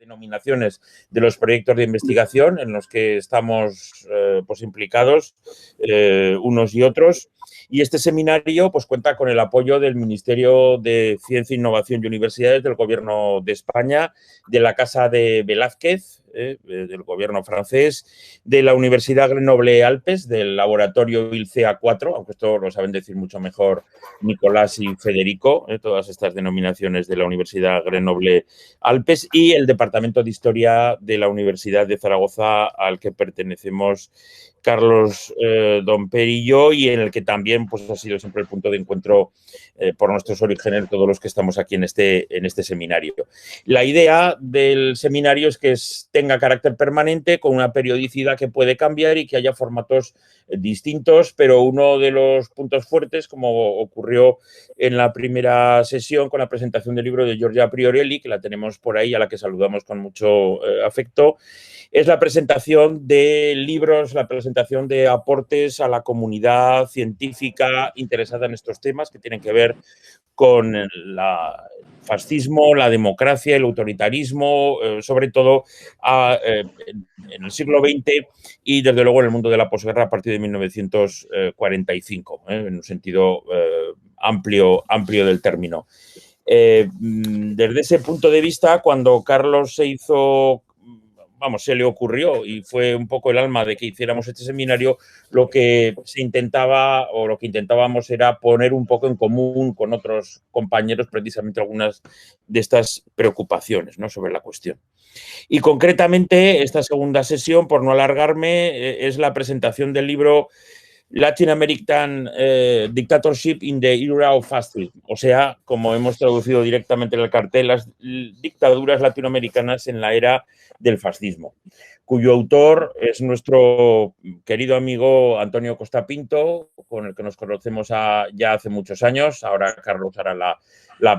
denominaciones de los proyectos de investigación en los que estamos pues implicados unos y otros. Y este seminario pues cuenta con el apoyo del Ministerio de Ciencia, Innovación y Universidades del Gobierno de España, de la Casa de Velázquez, del Gobierno francés, de la Universidad Grenoble Alpes, del laboratorio ILCEA 4, aunque esto lo saben decir mucho mejor Nicolás y Federico, todas estas denominaciones de la Universidad Grenoble Alpes, y el Departamento de Historia de la Universidad de Zaragoza, al que pertenecemos Carlos Domper y yo, y en el que también pues, ha sido siempre el punto de encuentro por nuestros orígenes todos los que estamos aquí en este seminario. La idea del seminario es que tenga carácter permanente, con una periodicidad que puede cambiar y que haya formatos distintos, pero uno de los puntos fuertes, como ocurrió en la primera sesión con la presentación del libro de Giorgia Priorelli, que la tenemos por ahí, a la que saludamos con mucho afecto, es la presentación de libros, la presentación de aportes a la comunidad científica interesada en estos temas que tienen que ver con el fascismo, la democracia, el autoritarismo, sobre todo en el siglo XX y desde luego en el mundo de la posguerra a partir de 1945, en un sentido amplio del término. Desde ese punto de vista, cuando Carlos se le ocurrió y fue un poco el alma de que hiciéramos este seminario, lo que se intentaba o lo que intentábamos era poner un poco en común con otros compañeros precisamente algunas de estas preocupaciones, ¿no?, sobre la cuestión. Y concretamente esta segunda sesión, por no alargarme, es la presentación del libro Latin American Dictatorship in the Era of Fascism, o sea, como hemos traducido directamente en el cartel, las dictaduras latinoamericanas en la era del fascismo, cuyo autor es nuestro querido amigo Antonio Costa Pinto, con el que nos conocemos ya hace muchos años. Ahora Carlos hará la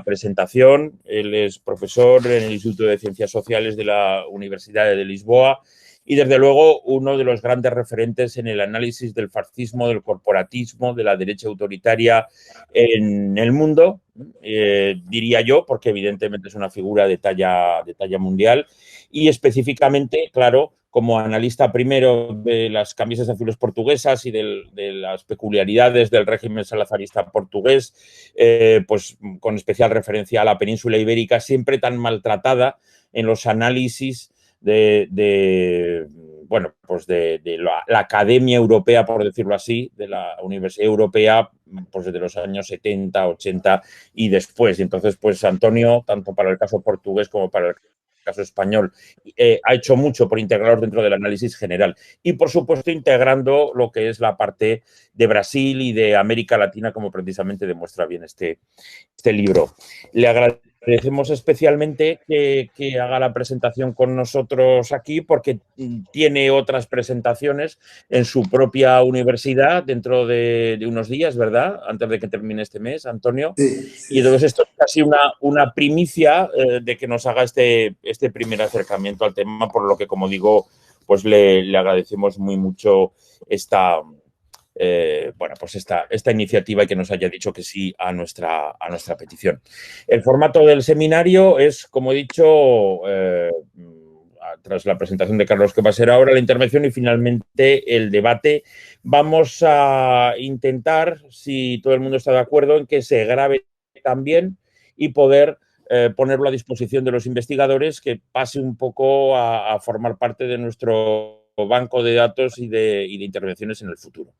presentación. Él es profesor en el Instituto de Ciencias Sociales de la Universidad de Lisboa y, desde luego, uno de los grandes referentes en el análisis del fascismo, del corporatismo, de la derecha autoritaria en el mundo, diría yo, porque evidentemente es una figura de talla mundial y específicamente, claro, como analista primero de las camisas azules portuguesas y de las peculiaridades del régimen salazarista portugués, pues con especial referencia a la península ibérica, siempre tan maltratada en los análisis de la academia europea, por decirlo así, de la Universidad Europea, pues desde los años 70, 80 y después. Y entonces, pues Antonio, tanto para el caso portugués como para el caso español, ha hecho mucho por integrarlos dentro del análisis general y, por supuesto, integrando lo que es la parte de Brasil y de América Latina, como precisamente demuestra bien este libro. Le agradecemos especialmente que haga la presentación con nosotros aquí, porque tiene otras presentaciones en su propia universidad dentro de unos días, ¿verdad? Antes de que termine este mes, Antonio. Sí. Y entonces esto es casi una primicia de que nos haga este primer acercamiento al tema, por lo que, como digo, pues le agradecemos muy mucho esta iniciativa y que nos haya dicho que sí a nuestra petición. El formato del seminario es, como he dicho, tras la presentación de Carlos, que va a ser ahora, la intervención y finalmente el debate. Vamos a intentar, si todo el mundo está de acuerdo, en que se grabe también y poder ponerlo a disposición de los investigadores, que pase un poco a formar parte de nuestro banco de datos y de intervenciones en el futuro.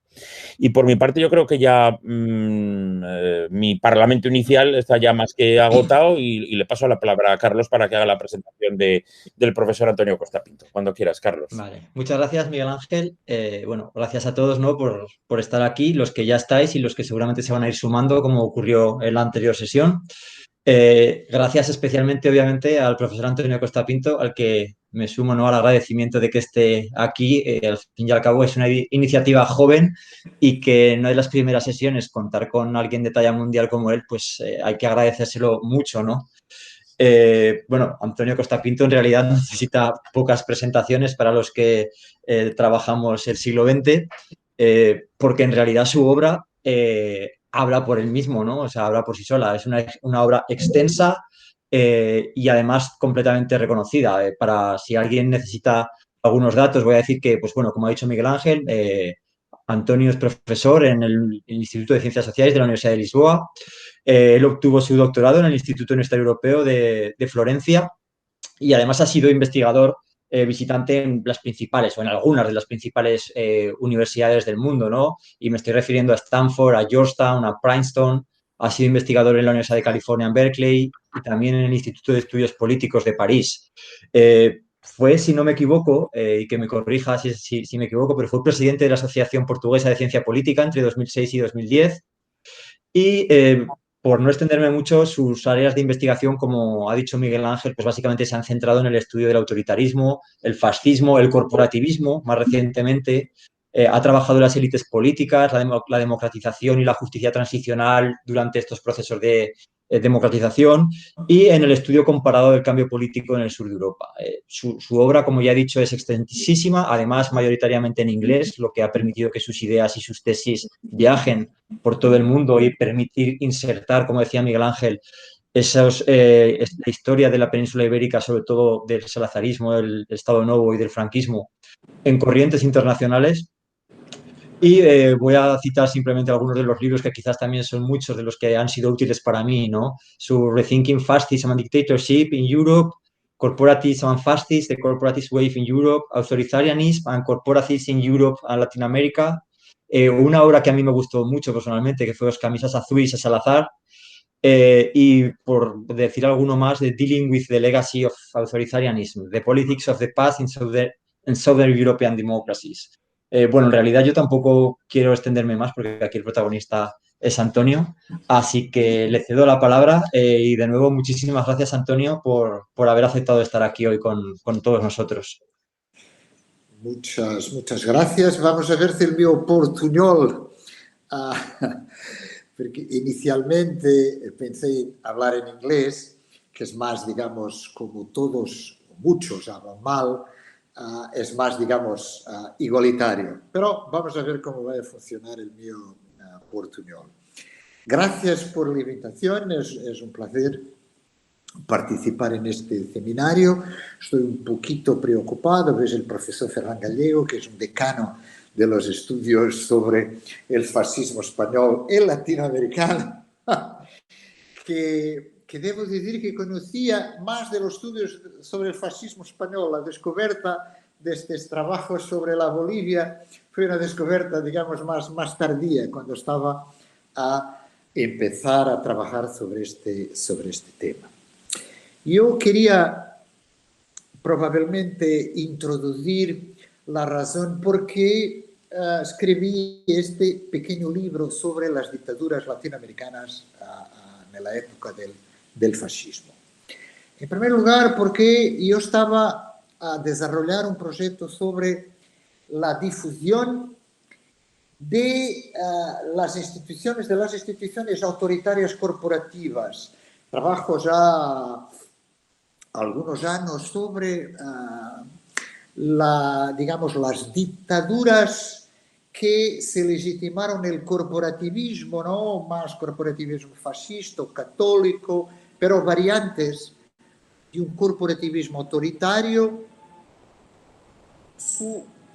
Y por mi parte yo creo que ya mi parlamento inicial está ya más que agotado y le paso la palabra a Carlos para que haga la presentación del profesor Antonio Costa Pinto. Cuando quieras, Carlos. Vale, muchas gracias, Miguel Ángel. Gracias a todos, ¿no?, por estar aquí, los que ya estáis y los que seguramente se van a ir sumando, como ocurrió en la anterior sesión. Gracias especialmente, obviamente, al profesor Antonio Costa Pinto, al que me sumo, ¿no?, al agradecimiento de que esté aquí. Al fin y al cabo es una iniciativa joven y que no es de las primeras sesiones. Contar con alguien de talla mundial como él, pues hay que agradecérselo mucho, ¿no? Antonio Costa Pinto en realidad necesita pocas presentaciones para los que trabajamos el siglo XX, porque en realidad su obra habla por él mismo, ¿no? O sea, habla por sí sola. Es una obra extensa, y además completamente reconocida. Para si alguien necesita algunos datos, voy a decir que, pues bueno, como ha dicho Miguel Ángel, Antonio es profesor en el Instituto de Ciencias Sociales de la Universidad de Lisboa. Él obtuvo su doctorado en el Instituto Universitario Europeo de Florencia y además ha sido investigador visitante en las principales o en algunas de las principales universidades del mundo, ¿no? Y me estoy refiriendo a Stanford, a Georgetown, a Princeton. Ha sido investigador en la Universidad de California en Berkeley y también en el Instituto de Estudios Políticos de París. Fue, si no me equivoco, y que me corrija si me equivoco, pero fue presidente de la Asociación Portuguesa de Ciencia Política entre 2006 y 2010. Y por no extenderme mucho, sus áreas de investigación, como ha dicho Miguel Ángel, pues básicamente se han centrado en el estudio del autoritarismo, el fascismo, el corporativismo, más recientemente. Ha trabajado en las élites políticas, la democratización y la justicia transicional durante estos procesos de democratización y en el estudio comparado del cambio político en el sur de Europa. Su obra, como ya he dicho, es extensísima, además mayoritariamente en inglés, lo que ha permitido que sus ideas y sus tesis viajen por todo el mundo y permitir insertar, como decía Miguel Ángel, la historia de la península ibérica, sobre todo del salazarismo, del Estado Novo y del franquismo, en corrientes internacionales. Y voy a citar simplemente algunos de los libros que quizás también son muchos de los que han sido útiles para mí, ¿no? Su Rethinking Fascism and Dictatorship in Europe, Corporatism and Fascism, The Corporatist Wave in Europe, Authoritarianism and Corporatism in Europe and Latin America. Una obra que a mí me gustó mucho personalmente, que fue Los Camisas Azules a Salazar, y por decir alguno más, de Dealing with the Legacy of Authoritarianism, The Politics of the Past in Southern European Democracies. Bueno, en realidad yo tampoco quiero extenderme más porque aquí el protagonista es Antonio, así que le cedo la palabra y de nuevo muchísimas gracias Antonio por haber aceptado estar aquí hoy con todos nosotros. Muchas gracias. Vamos a ver si el mío portuñol, porque inicialmente pensé hablar en inglés, que es más, digamos, como todos, muchos hablan mal, es más, digamos, igualitario. Pero vamos a ver cómo va a funcionar el mío portuñol. Gracias por la invitación, es un placer participar en este seminario. Estoy un poquito preocupado, ves el profesor Ferran Gallego, que es un decano de los estudios sobre el fascismo español y latinoamericano, que debo decir que conocía más de los estudios sobre el fascismo español. La descubierta de estos trabajos sobre la Bolivia fue una descubierta, digamos, más tardía, cuando estaba a empezar a trabajar sobre este tema. Yo quería probablemente introducir la razón por qué escribí este pequeño libro sobre las dictaduras latinoamericanas en la época del fascismo. En primer lugar, porque yo estaba a desarrollar un proyecto sobre la difusión de las instituciones autoritarias corporativas. Trabajo ya algunos años sobre digamos, las dictaduras que se legitimaron el corporativismo, ¿no? Más corporativismo fascista, católico, pero variantes de un corporativismo autoritario.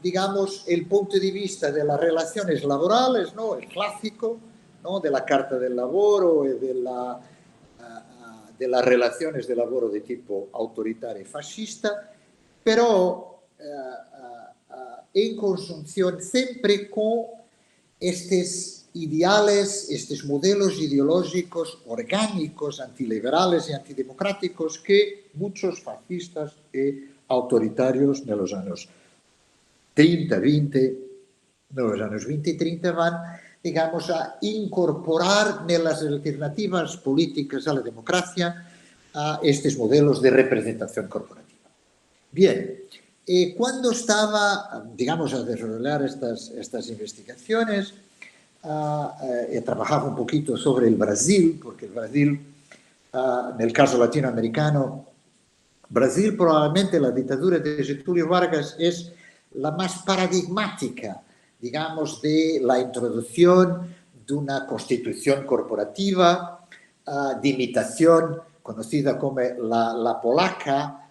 Digamos, el punto de vista de las relaciones laborales, ¿no? El clásico, ¿no? De la Carta del Lavoro y de las relaciones de laboro de tipo autoritario y fascista, pero en conjunción siempre con estos ideales, estos modelos ideológicos orgánicos, antiliberales y antidemocráticos que muchos fascistas y autoritarios de los años 30, 20, de los años 20 y 30 van, digamos, a incorporar en las alternativas políticas a la democracia a estos modelos de representación corporativa. Bien, cuando estaba, digamos, a desarrollar estas investigaciones, trabajaba un poquito sobre el Brasil, porque el Brasil, en el caso latinoamericano, Brasil probablemente la dictadura de Getúlio Vargas es la más paradigmática, digamos, de la introducción de una constitución corporativa, de imitación conocida como la polaca,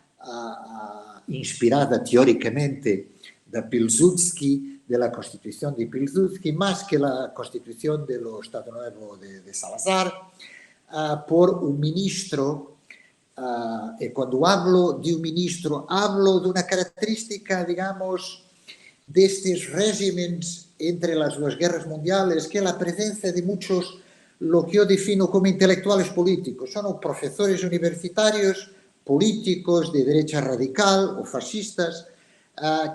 inspirada teóricamente de Pilsudski, de la Constitución de Pilsudski, más que la Constitución del Estado Nuevo de Salazar, por un ministro. Y cuando hablo de un ministro, hablo de una característica, digamos, de estos regímenes entre las dos guerras mundiales, que es la presencia de muchos, lo que yo defino como intelectuales políticos. Son profesores universitarios, políticos de derecha radical o fascistas,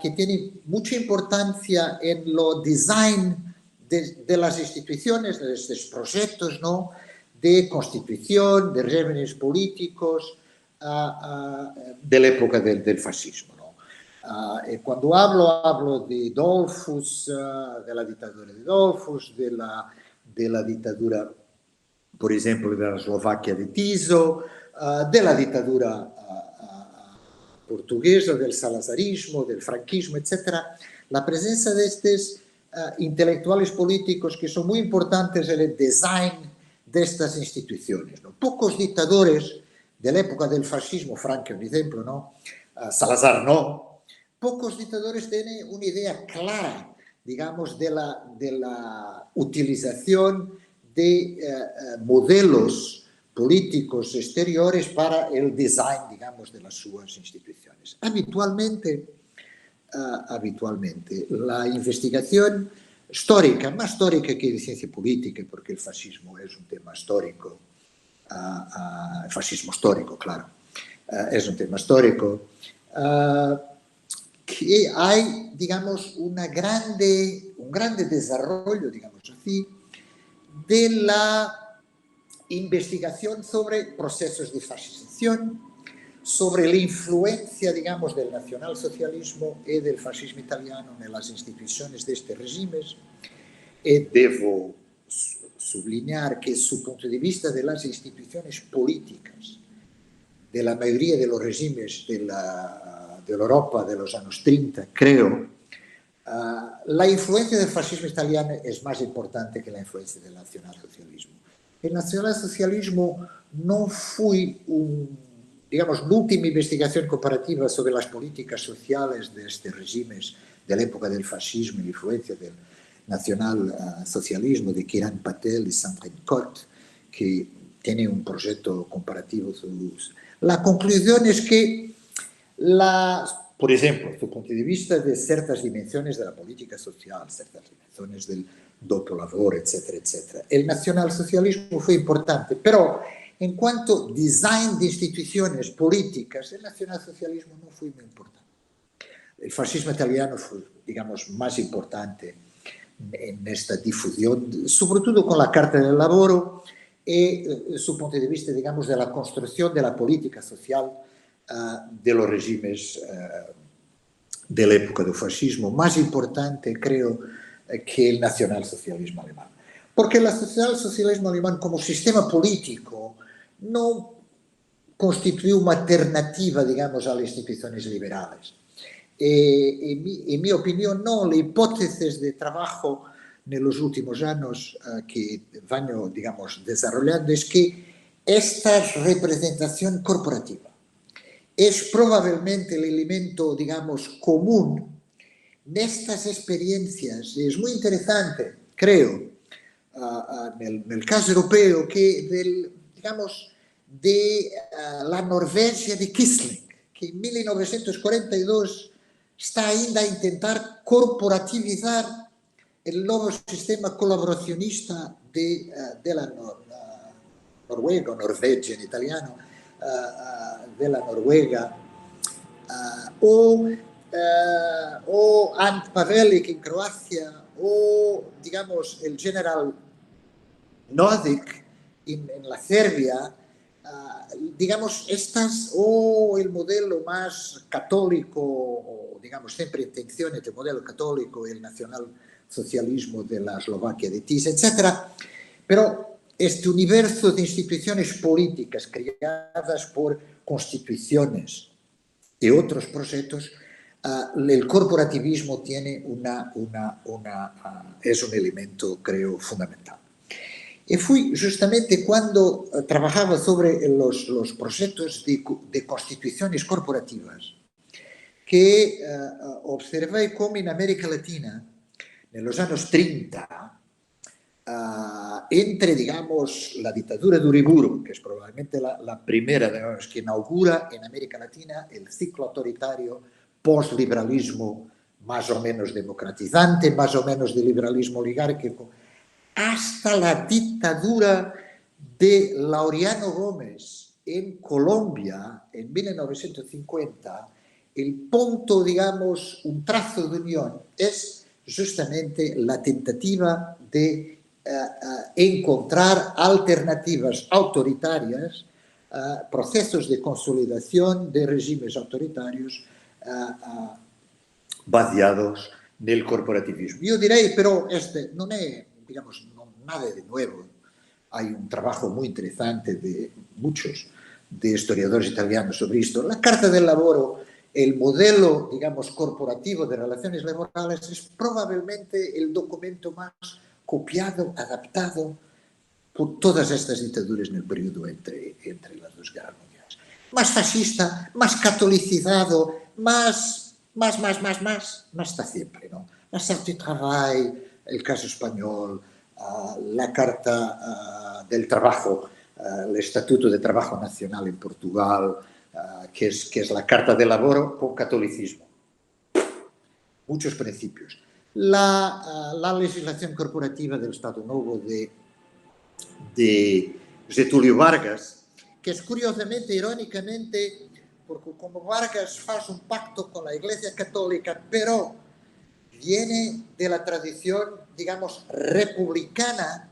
que tienen mucha importancia en lo design de las instituciones, de estos proyectos, ¿no?, de constitución, de regímenes políticos de la época del fascismo, ¿no? Cuando hablo de Dollfuss, de la dictadura de Dollfuss, de la dictadura, por ejemplo, de la Eslovaquia de Tiso, de la dictadura portuguesa, del salazarismo, del franquismo, etc. La presencia de estos intelectuales políticos que son muy importantes en el design de estas instituciones, ¿no? Pocos dictadores de la época del fascismo, Franco, un ejemplo, ¿no? Salazar, no. Pocos dictadores tienen una idea clara, digamos, de la utilización de modelos políticos exteriores para el design, digamos, de las sus instituciones. Habitualmente, la investigación histórica, más histórica que de ciencia política, porque el fascismo es un tema histórico, el fascismo histórico, claro, es un tema histórico, que hay, digamos, un grande desarrollo, digamos así, de la investigación sobre procesos de fascización, sobre la influencia, digamos, del nacionalsocialismo y del fascismo italiano en las instituciones de estos regímenes. Y debo subrayar que, desde su punto de vista de las instituciones políticas de la mayoría de los regímenes de la Europa de los años 30, creo, la influencia del fascismo italiano es más importante que la influencia del nacionalsocialismo. El nacionalsocialismo no fue digamos, la última investigación comparativa sobre las políticas sociales de estos regímenes de la época del fascismo y la influencia del nacionalsocialismo de Kiran Patel y Sandrine Cot, que tiene un proyecto comparativo. La conclusión es que, por ejemplo, desde el punto de vista de ciertas dimensiones de la política social, ciertas dimensiones del dopolavoro, etcétera, etcétera, el nacionalsocialismo fue importante, pero en cuanto a design de instituciones políticas, el nacionalsocialismo no fue muy importante. El fascismo italiano fue, digamos, más importante en esta difusión, sobre todo con la Carta del Lavoro y su punto de vista, digamos, de la construcción de la política social de los regímenes de la época del fascismo, más importante, creo, que el nacionalsocialismo alemán. Porque el nacionalsocialismo alemán como sistema político no constituyó una alternativa, digamos, a las instituciones liberales. En mi opinión, no, la hipótesis de trabajo en los últimos años que van, digamos, desarrollando es que esta representación corporativa es probablemente el elemento, digamos, común en estas experiencias. Es muy interesante, creo, en el caso europeo, que digamos, de la Norvegia de Quisling, que en 1942 está ainda a intentar corporativizar el nuevo sistema colaboracionista de la Noruega, Norvegia en italiano, de la Noruega, o Ant Pavelic en Croacia, o, digamos, el general Nodic en la Serbia, digamos, o el modelo más católico, o, digamos, siempre intenciones de modelo católico, el nacionalsocialismo de la Eslovaquia de Tiso, etc. Pero este universo de instituciones políticas creadas por constituciones y otros proyectos, el corporativismo tiene es un elemento, creo, fundamental. E fui justamente cuando trabajaba sobre los proyectos de constituciones corporativas que observé como en América Latina, en los años 30, entre, digamos, la dictadura de Uriburu, que es probablemente la primera, digamos, que inaugura en América Latina el ciclo autoritario post-liberalismo más o menos democratizante, más o menos de liberalismo oligárquico, hasta la dictadura de Laureano Gómez en Colombia en 1950, el punto, digamos, un trazo de unión es justamente la tentativa de encontrar alternativas autoritarias, procesos de consolidación de regímenes autoritarios baseados nel corporativismo. Io direi però non è, digamos, nada de nuevo. Hay un trabajo muy interesante de muchos de historiadores italianos sobre esto. La Carta del Lavoro, el modelo, digamos, corporativo de relaciones laborales es probablemente el documento más copiado, adaptado por todas estas dictaduras en el periodo entre las dos guerras mundiales. Más fascista, más catolicizado, más está siempre, ¿no? La Charte du Travail, el caso español, la Carta del Trabajo, el Estatuto de Trabajo Nacional en Portugal, que es la Carta del Lavoro con catolicismo. Muchos principios. La legislación corporativa del Estado Novo de Getúlio Vargas, que es curiosamente, irónicamente, porque como Vargas hace un pacto con la Iglesia Católica, pero viene de la tradición, digamos, republicana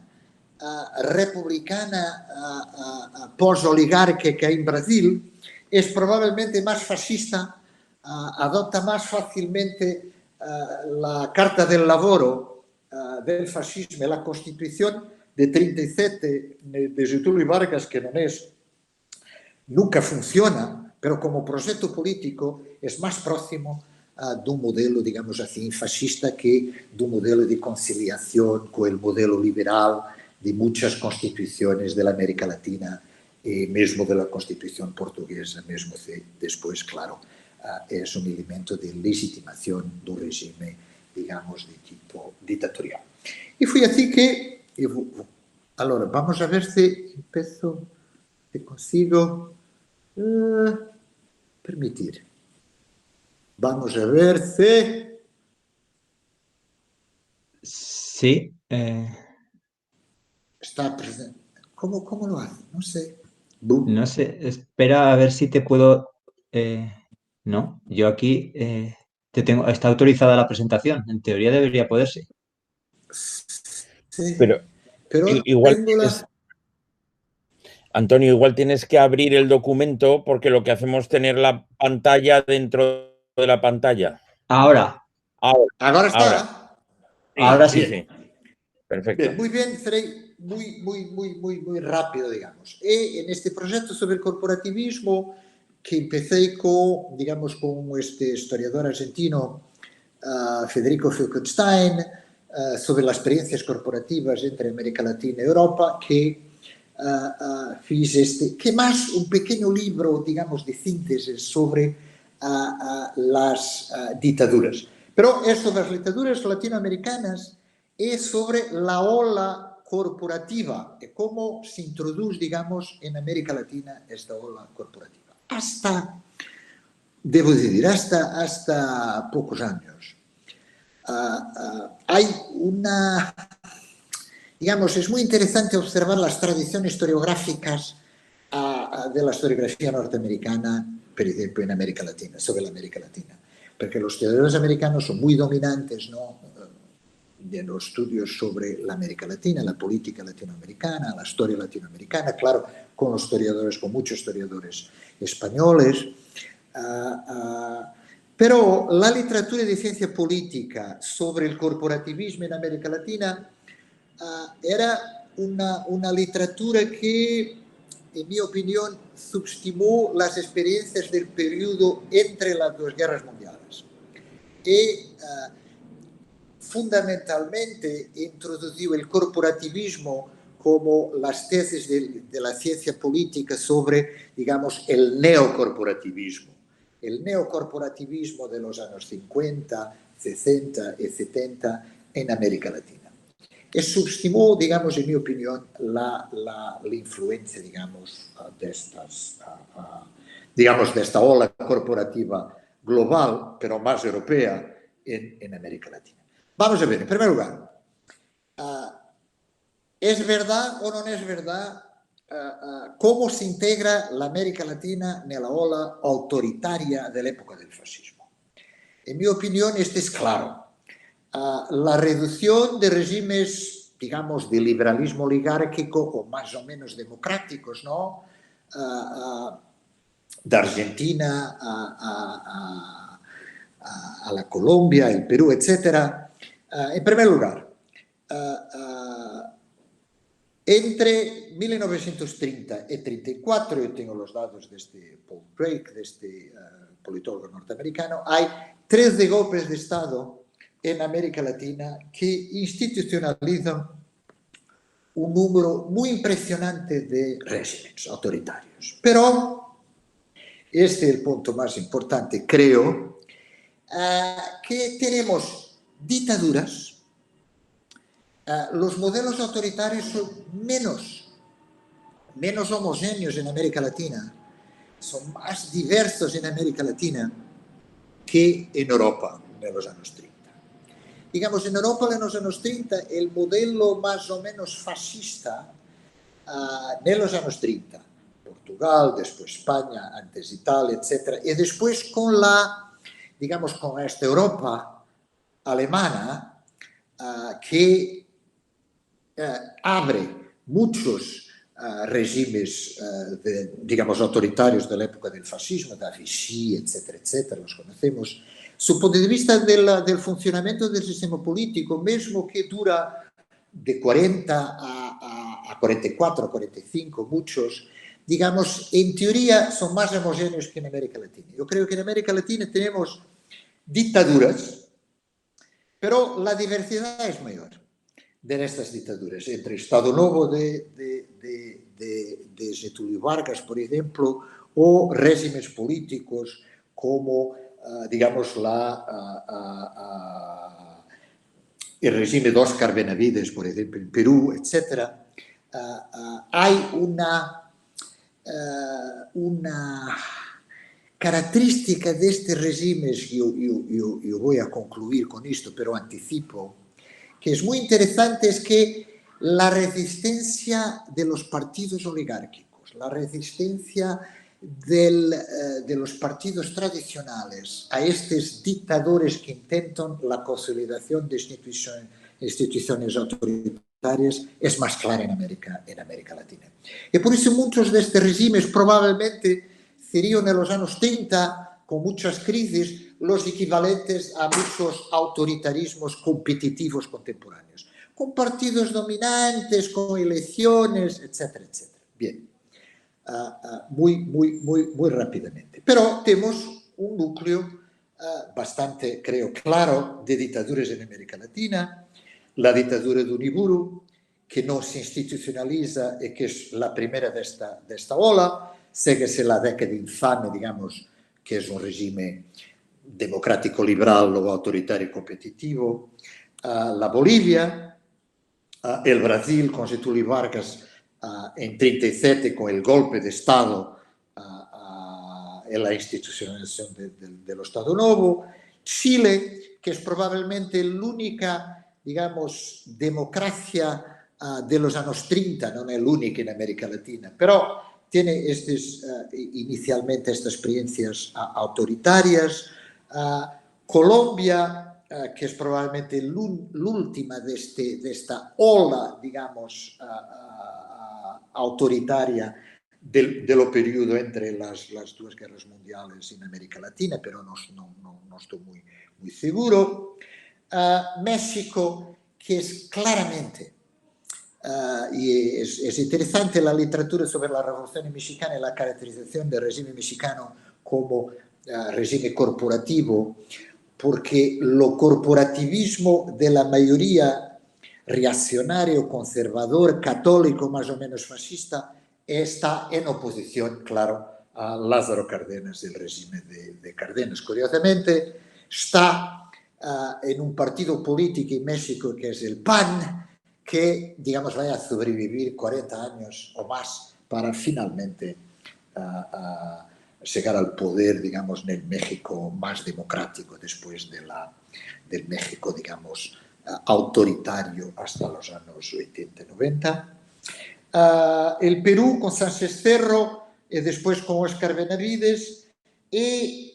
post-oligárquica en Brasil, es probablemente más fascista, adopta más fácilmente la Carta del Lavoro del fascismo, la Constitución de 37 de Getúlio Vargas, que nunca funciona, pero como proyecto político es más próximo de un modelo, digamos así, fascista que de un modelo de conciliación con el modelo liberal de muchas constituciones de la América Latina y mismo de la Constitución portuguesa, mismo si después, claro, es un elemento de legitimación de un régimen, digamos, de tipo dictatorial. Y fue así que, ahora, vamos a ver si empiezo, si consigo permitir. Vamos a ver si... Sí. Está presente. ¿Cómo lo hace? No sé. No sé, espera a ver si te puedo... no, yo aquí te tengo, está autorizada la presentación. En teoría debería poderse. Sí, Pero igual tengo tienes, Antonio, igual tienes que abrir el documento porque lo que hacemos es tener la pantalla dentro de la pantalla. Ahora, Ahora Ahora. está. ahora Sí, sí. sí. Perfecto. Bien, muy bien, seré muy rápido, digamos. Y en este proyecto sobre el corporativismo, que empecé con, digamos, con este historiador argentino, Federico Filkenstein, sobre las experiencias corporativas entre América Latina y Europa, que que más un pequeño libro, digamos, de síntesis sobre las dictaduras. Pero esto de las dictaduras latinoamericanas es sobre la ola corporativa y cómo se introduce, digamos, en América Latina esta ola corporativa. Debo decir, hasta pocos años. Hay una... Digamos, es muy interesante observar las tradiciones historiográficas de la historiografía norteamericana, por ejemplo, en América Latina, sobre la América Latina. Porque los historiadores americanos son muy dominantes, ¿no?, de los estudios sobre la América Latina, la política latinoamericana, la historia latinoamericana, claro, con muchos historiadores españoles. Pero la literatura de ciencia política sobre el corporativismo en América Latina era una literatura que, en mi opinión, subestimó las experiencias del periodo entre las dos guerras mundiales. Y fundamentalmente introdujo el corporativismo como las tesis de la ciencia política sobre, digamos, el neocorporativismo. El neocorporativismo de los años 50, 60 y 70 en América Latina. E subestimó, digamos, en mi opinión, la influencia, digamos, de esta ola corporativa global, pero más europea, en América Latina. Vamos a ver, en primer lugar, ¿es verdad o no es verdad cómo se integra la América Latina en la ola autoritaria de la época del fascismo? En mi opinión, este es claro. La reducción de regímenes, digamos, de liberalismo oligárquico o más o menos democráticos, ¿no? De Argentina a la Colombia, el Perú, etc. En primer lugar, entre 1930 y 34, yo tengo los datos de este Paul Craig, de este politólogo norteamericano, hay 13 golpes de Estado en América Latina que institucionalizan un número muy impresionante de regímenes autoritarios. Pero este es el punto más importante, creo, que tenemos dictaduras. Los modelos autoritarios son menos homogéneos en América Latina, son más diversos en América Latina que en Europa en los años 30. Digamos, en Europa en los años 30 el modelo más o menos fascista en los años 30, Portugal, después España, antes Italia, etc. Y después con con esta Europa alemana que abre muchos regímenes, autoritarios de la época del fascismo, da Vichy, etc., los conocemos. Su punto de vista del funcionamiento del sistema político, mismo que dura de 40 a 44, a 45, muchos, digamos, en teoría son más homogéneos que en América Latina. Yo creo que en América Latina tenemos dictaduras, pero la diversidad es mayor de estas dictaduras, entre Estado Novo de Getúlio Vargas, por ejemplo, o regímenes políticos como, el régimen de Óscar Benavides, por ejemplo, en Perú, etc. Hay una característica de estos regímenes, yo voy a concluir con esto, pero anticipo, que es muy interesante, es que la resistencia de los partidos oligárquicos, la resistencia de los partidos tradicionales a estos dictadores que intentan la consolidación de instituciones autoritarias es más clara en América Latina. Y por eso muchos de estos regímenes probablemente serían en los años 30, con muchas crisis, los equivalentes a muchos autoritarismos competitivos contemporáneos, con partidos dominantes, con elecciones, etcétera, etcétera. Bien, muy rápidamente. Pero tenemos un núcleo bastante, creo, claro de dictaduras en América Latina, la dictadura de Uniburu, que no se institucionaliza y que es la primera de esta ola, síguese la década infame, digamos, que es un régimen democrático liberal o autoritario competitivo, la Bolivia, el Brasil con Getúlio Vargas en 37 con el golpe de Estado en la institucionalización del Estado Novo, Chile, que es probablemente la única, digamos, democracia de los años 30, no es la única en América Latina, pero tiene inicialmente estas experiencias autoritarias. Colombia, que es probablemente l'última de esta ola, digamos, autoritaria del periodo entre las dos guerras mundiales en América Latina, pero no estoy muy seguro. México, que es claramente, y es interesante la literatura sobre la Revolución Mexicana y la caracterización del régimen mexicano como régimen corporativo, porque lo corporativismo de la mayoría reaccionario, conservador, católico, más o menos fascista, está en oposición, claro, a Lázaro Cárdenas, el régimen de Cárdenas. Curiosamente, está en un partido político en México que es el PAN, que, digamos, vaya a sobrevivir 40 años o más para finalmente llegar al poder, digamos, en el México más democrático después del México, digamos, autoritario hasta los años 80-90. El Perú con Sánchez Cerro y después con Óscar Benavides, y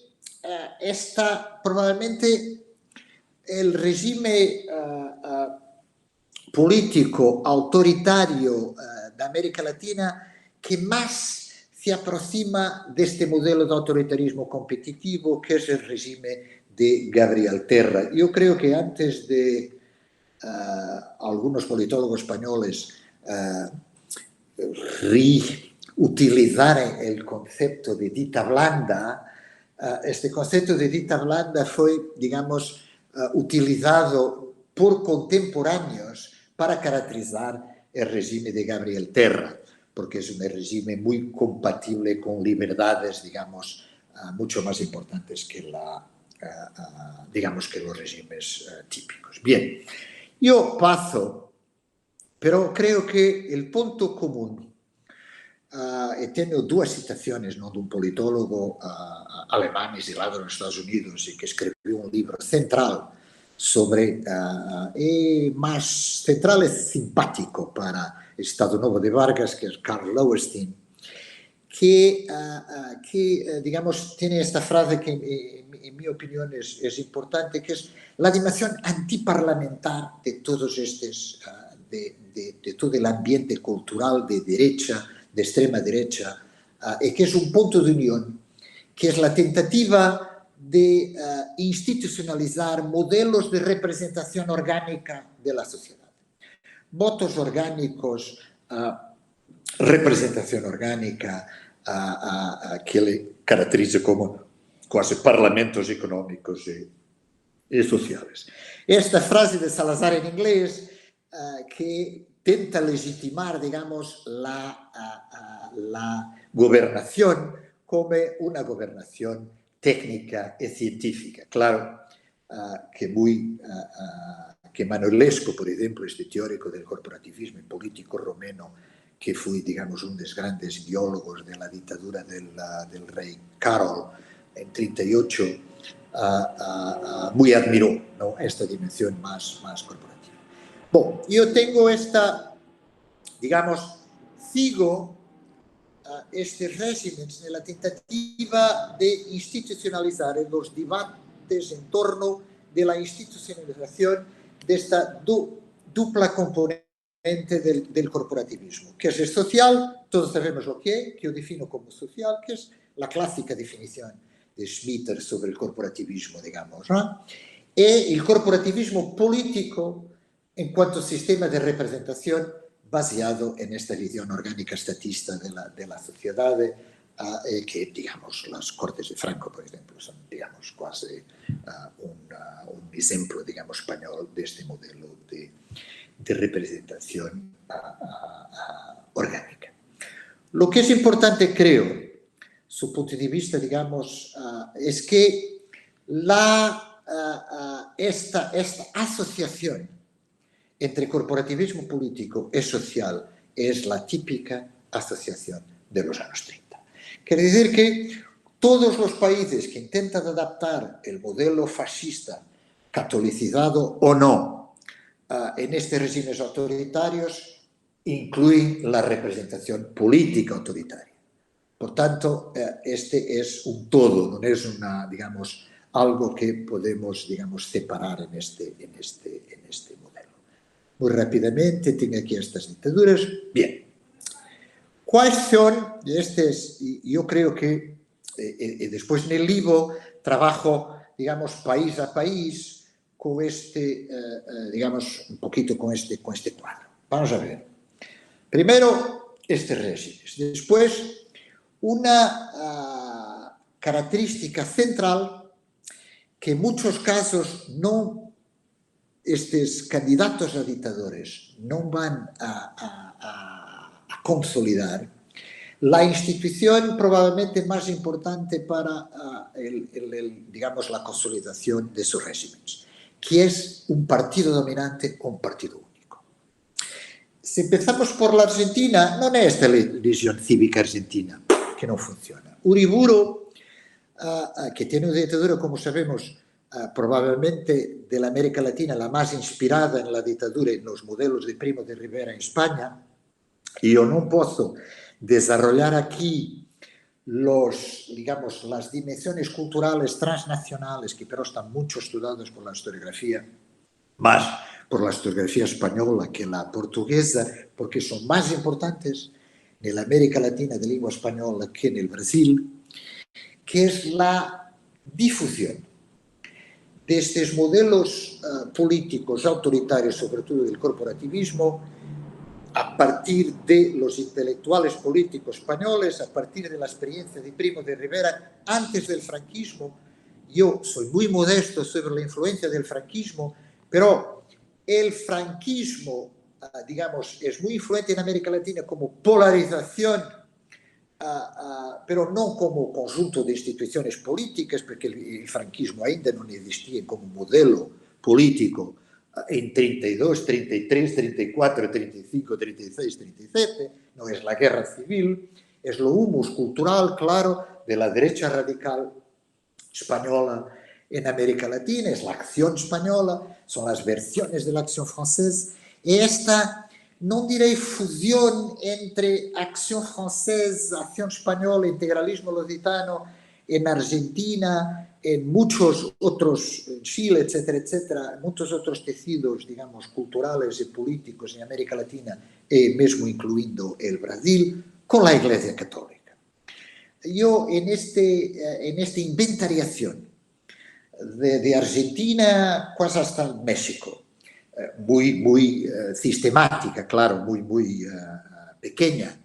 está probablemente el régimen político autoritario de América Latina que más se aproxima de este modelo de autoritarismo competitivo, que es el régimen de Gabriel Terra. Yo creo que antes de algunos politólogos españoles reutilizar el concepto de dita blanda, este concepto de dita blanda fue, digamos, utilizado por contemporáneos para caracterizar el régimen de Gabriel Terra, porque es un régimen muy compatible con libertades, digamos, mucho más importantes que digamos, que los regímenes típicos. Bien, yo paso, pero creo que el punto común, he tenido dos citaciones, ¿no?, de un politólogo alemán exilado en Estados Unidos y que escribió un libro central sobre, más central y simpático para el Estado Nuevo de Vargas, que es Karl Lowenstein, que digamos, tiene esta frase que en mi opinión es importante, que es la dimensión antiparlamentar de todos estos, de todo el ambiente cultural de derecha, de extrema derecha, y que es un punto de unión, que es la tentativa de institucionalizar modelos de representación orgánica de la sociedad. Votos orgánicos, representación orgánica, que le caracteriza como quasi parlamentos económicos y sociales. Esta frase de Salazar en inglés, que intenta legitimar, digamos, la gobernación como una gobernación técnica y científica. Claro que Manuel Lesco, por ejemplo, este teórico del corporativismo y político romeno, que fue, digamos, un de los grandes ideólogos de la dictadura del rey Carol en 38, muy admiró, ¿no?, esta dimensión más corporativa. Bueno, yo tengo digamos, sigo este régimen en la tentativa de institucionalizar los debates en torno de la institucionalización de esta dupla componente del corporativismo, que es social, todos sabemos lo que yo defino como social, que es la clásica definición de Schmitter sobre el corporativismo, digamos, ¿no? Y el corporativismo político en cuanto a sistema de representación basado en esta visión orgánica estatista de la sociedad, que, digamos, las Cortes de Franco, por ejemplo, son, digamos, casi un ejemplo, digamos, español de este modelo de representación orgánica. Lo que es importante, creo, su punto de vista, digamos, es que esta asociación entre corporativismo político y social es la típica asociación de los años 30. Quiere decir que todos los países que intentan adaptar el modelo fascista, catolicizado o no, en estos regímenes autoritarios, incluyen la representación política autoritaria. Por tanto, este es un todo, no es digamos, algo que podemos, digamos, separar en este modelo. Muy rápidamente, tengo aquí estas dictaduras. Bien. ¿Cuáles son estos? Yo creo que después en el libro trabajo, digamos, país a país con digamos, un poquito con este cuadro. Vamos a ver. Primero, este régimen. Después, una característica central que en muchos casos no estes candidatos a ditadores non van a consolidar, la institución probablemente más importante para digamos, la consolidación de sus regímenes, que es un partido dominante o un partido único. Si empezamos por la Argentina, non é esta lesión cívica argentina que non funciona. Uriburu, que tiene una dictadura, como sabemos, probablemente de la América Latina la más inspirada en la dictadura en los modelos de Primo de Rivera en España, y yo no puedo desarrollar aquí digamos, las dimensiones culturales transnacionales que pero están mucho estudiadas por la historiografía, más por la historiografía española que la portuguesa, porque son más importantes en la América Latina de lengua española que en el Brasil, que es la difusión de estos modelos políticos autoritarios, sobre todo del corporativismo, a partir de los intelectuales políticos españoles, a partir de la experiencia de Primo de Rivera antes del franquismo. Yo soy muy modesto sobre la influencia del franquismo, pero el franquismo, digamos, es muy influente en América Latina como polarización, pero non como conjunto de instituciones políticas, porque el franquismo ainda non existía como modelo político en 32, 33, 34, 35, 36, 37, non es la guerra civil, es lo humus cultural, claro, de la derecha radical española en América Latina, es la acción española, son las versiones de la acción francesa, y esta, non direi fusión entre acción francesa, acción española, integralismo lusitano en Argentina, en muchos otros, en Chile, etcétera, etcétera, muchos otros tecidos, digamos, culturales y políticos en América Latina, mesmo incluyendo el Brasil, con la Iglesia Católica. Yo en esta inventariación de Argentina, quase hasta México, muy sistemática, claro, muy pequeña.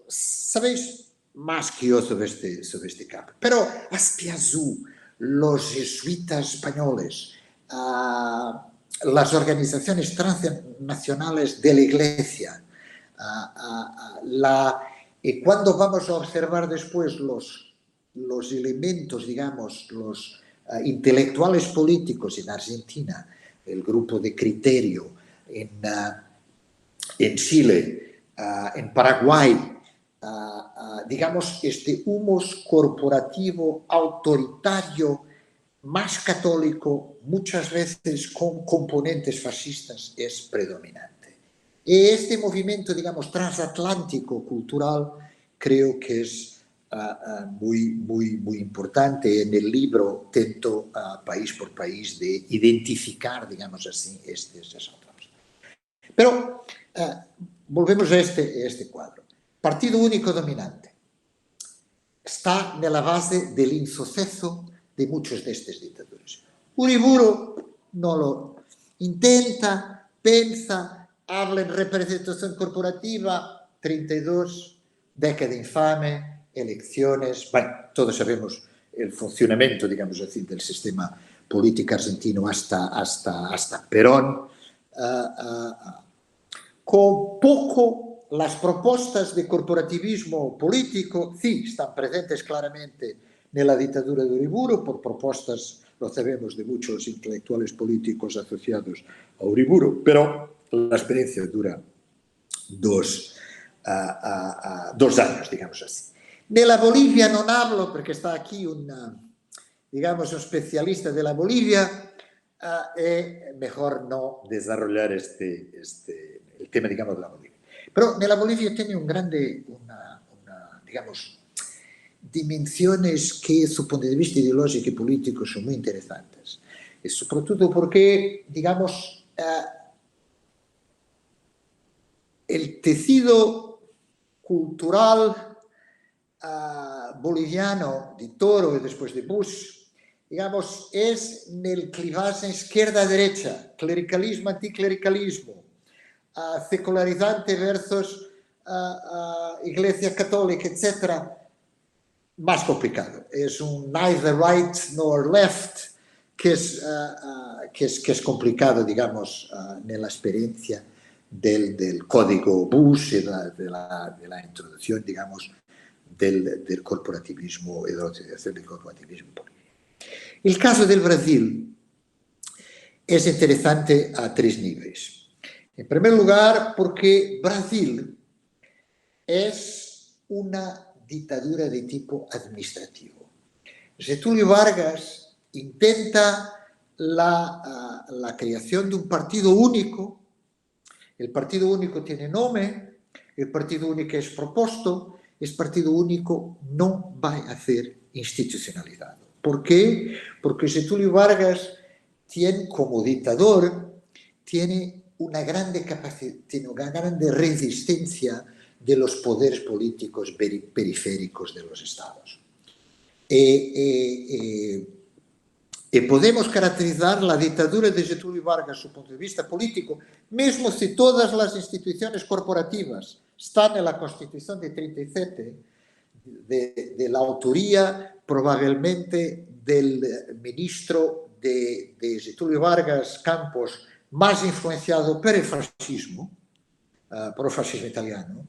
Sabéis más que yo sobre este campo. Pero Aspiazú, los jesuitas españoles, las organizaciones transnacionales de la Iglesia, y cuando vamos a observar después los elementos, digamos, los intelectuales políticos en Argentina, el grupo de Criterio, en Chile, en Paraguay, digamos, este humus corporativo autoritario más católico, muchas veces con componentes fascistas, es predominante. Y este movimiento, digamos, transatlántico cultural, creo que es muy importante. En el libro intento país por país de identificar, digamos así, estos otros. Pero volvemos a este cuadro. Partido único dominante. Está en la base del insuceso de muchos de estas dictaduras. Uriburu no lo intenta, pensa, habla en representación corporativa, 32, década infame, elecciones, bueno, todos sabemos el funcionamiento, digamos así, del sistema político argentino hasta Perón. Con poco, las propuestas de corporativismo político, sí, están presentes claramente en la dictadura de Uriburu, por propuestas, lo sabemos, de muchos intelectuales políticos asociados a Uriburu, pero la experiencia dura dos años, digamos así. De la Bolivia non hablo porque está aquí digamos, un especialista de la Bolivia, mejor no desarrollar el tema, digamos, de la Bolivia. Pero en la Bolivia tiene digamos, dimensiones que, su punto de vista ideológico y político, son muy interesantes. Y sobre todo porque, digamos, el tejido cultural boliviano de Toro y después de Bush, digamos, es en el clivaje izquierda-derecha, clericalismo, anticlericalismo, secularizante versus Iglesia Católica, etc., más complicado. Es un neither right nor left, que es complicado, digamos, en la experiencia del código Bush y de la introducción, digamos, del corporativismo y de la utilización del corporativismo político. El caso del Brasil es interesante a tres niveles. En primer lugar, porque Brasil es una dictadura de tipo administrativo. Getúlio Vargas intenta la creación de un partido único. El partido único tiene nombre, el partido único es propuesto, el partido único no va a ser institucionalizado. ¿Por qué? Porque Getúlio Vargas tiene, como dictador, tiene una grande capacidad, tiene una grande resistencia de los poderes políticos periféricos de los estados. E podemos caracterizar la dictadura de Getúlio Vargas su punto de vista político, mismo si todas las instituciones corporativas están en la Constitución de 37, de la autoría probablemente del ministro de Getúlio Vargas Campos, más influenciado por el fascismo italiano,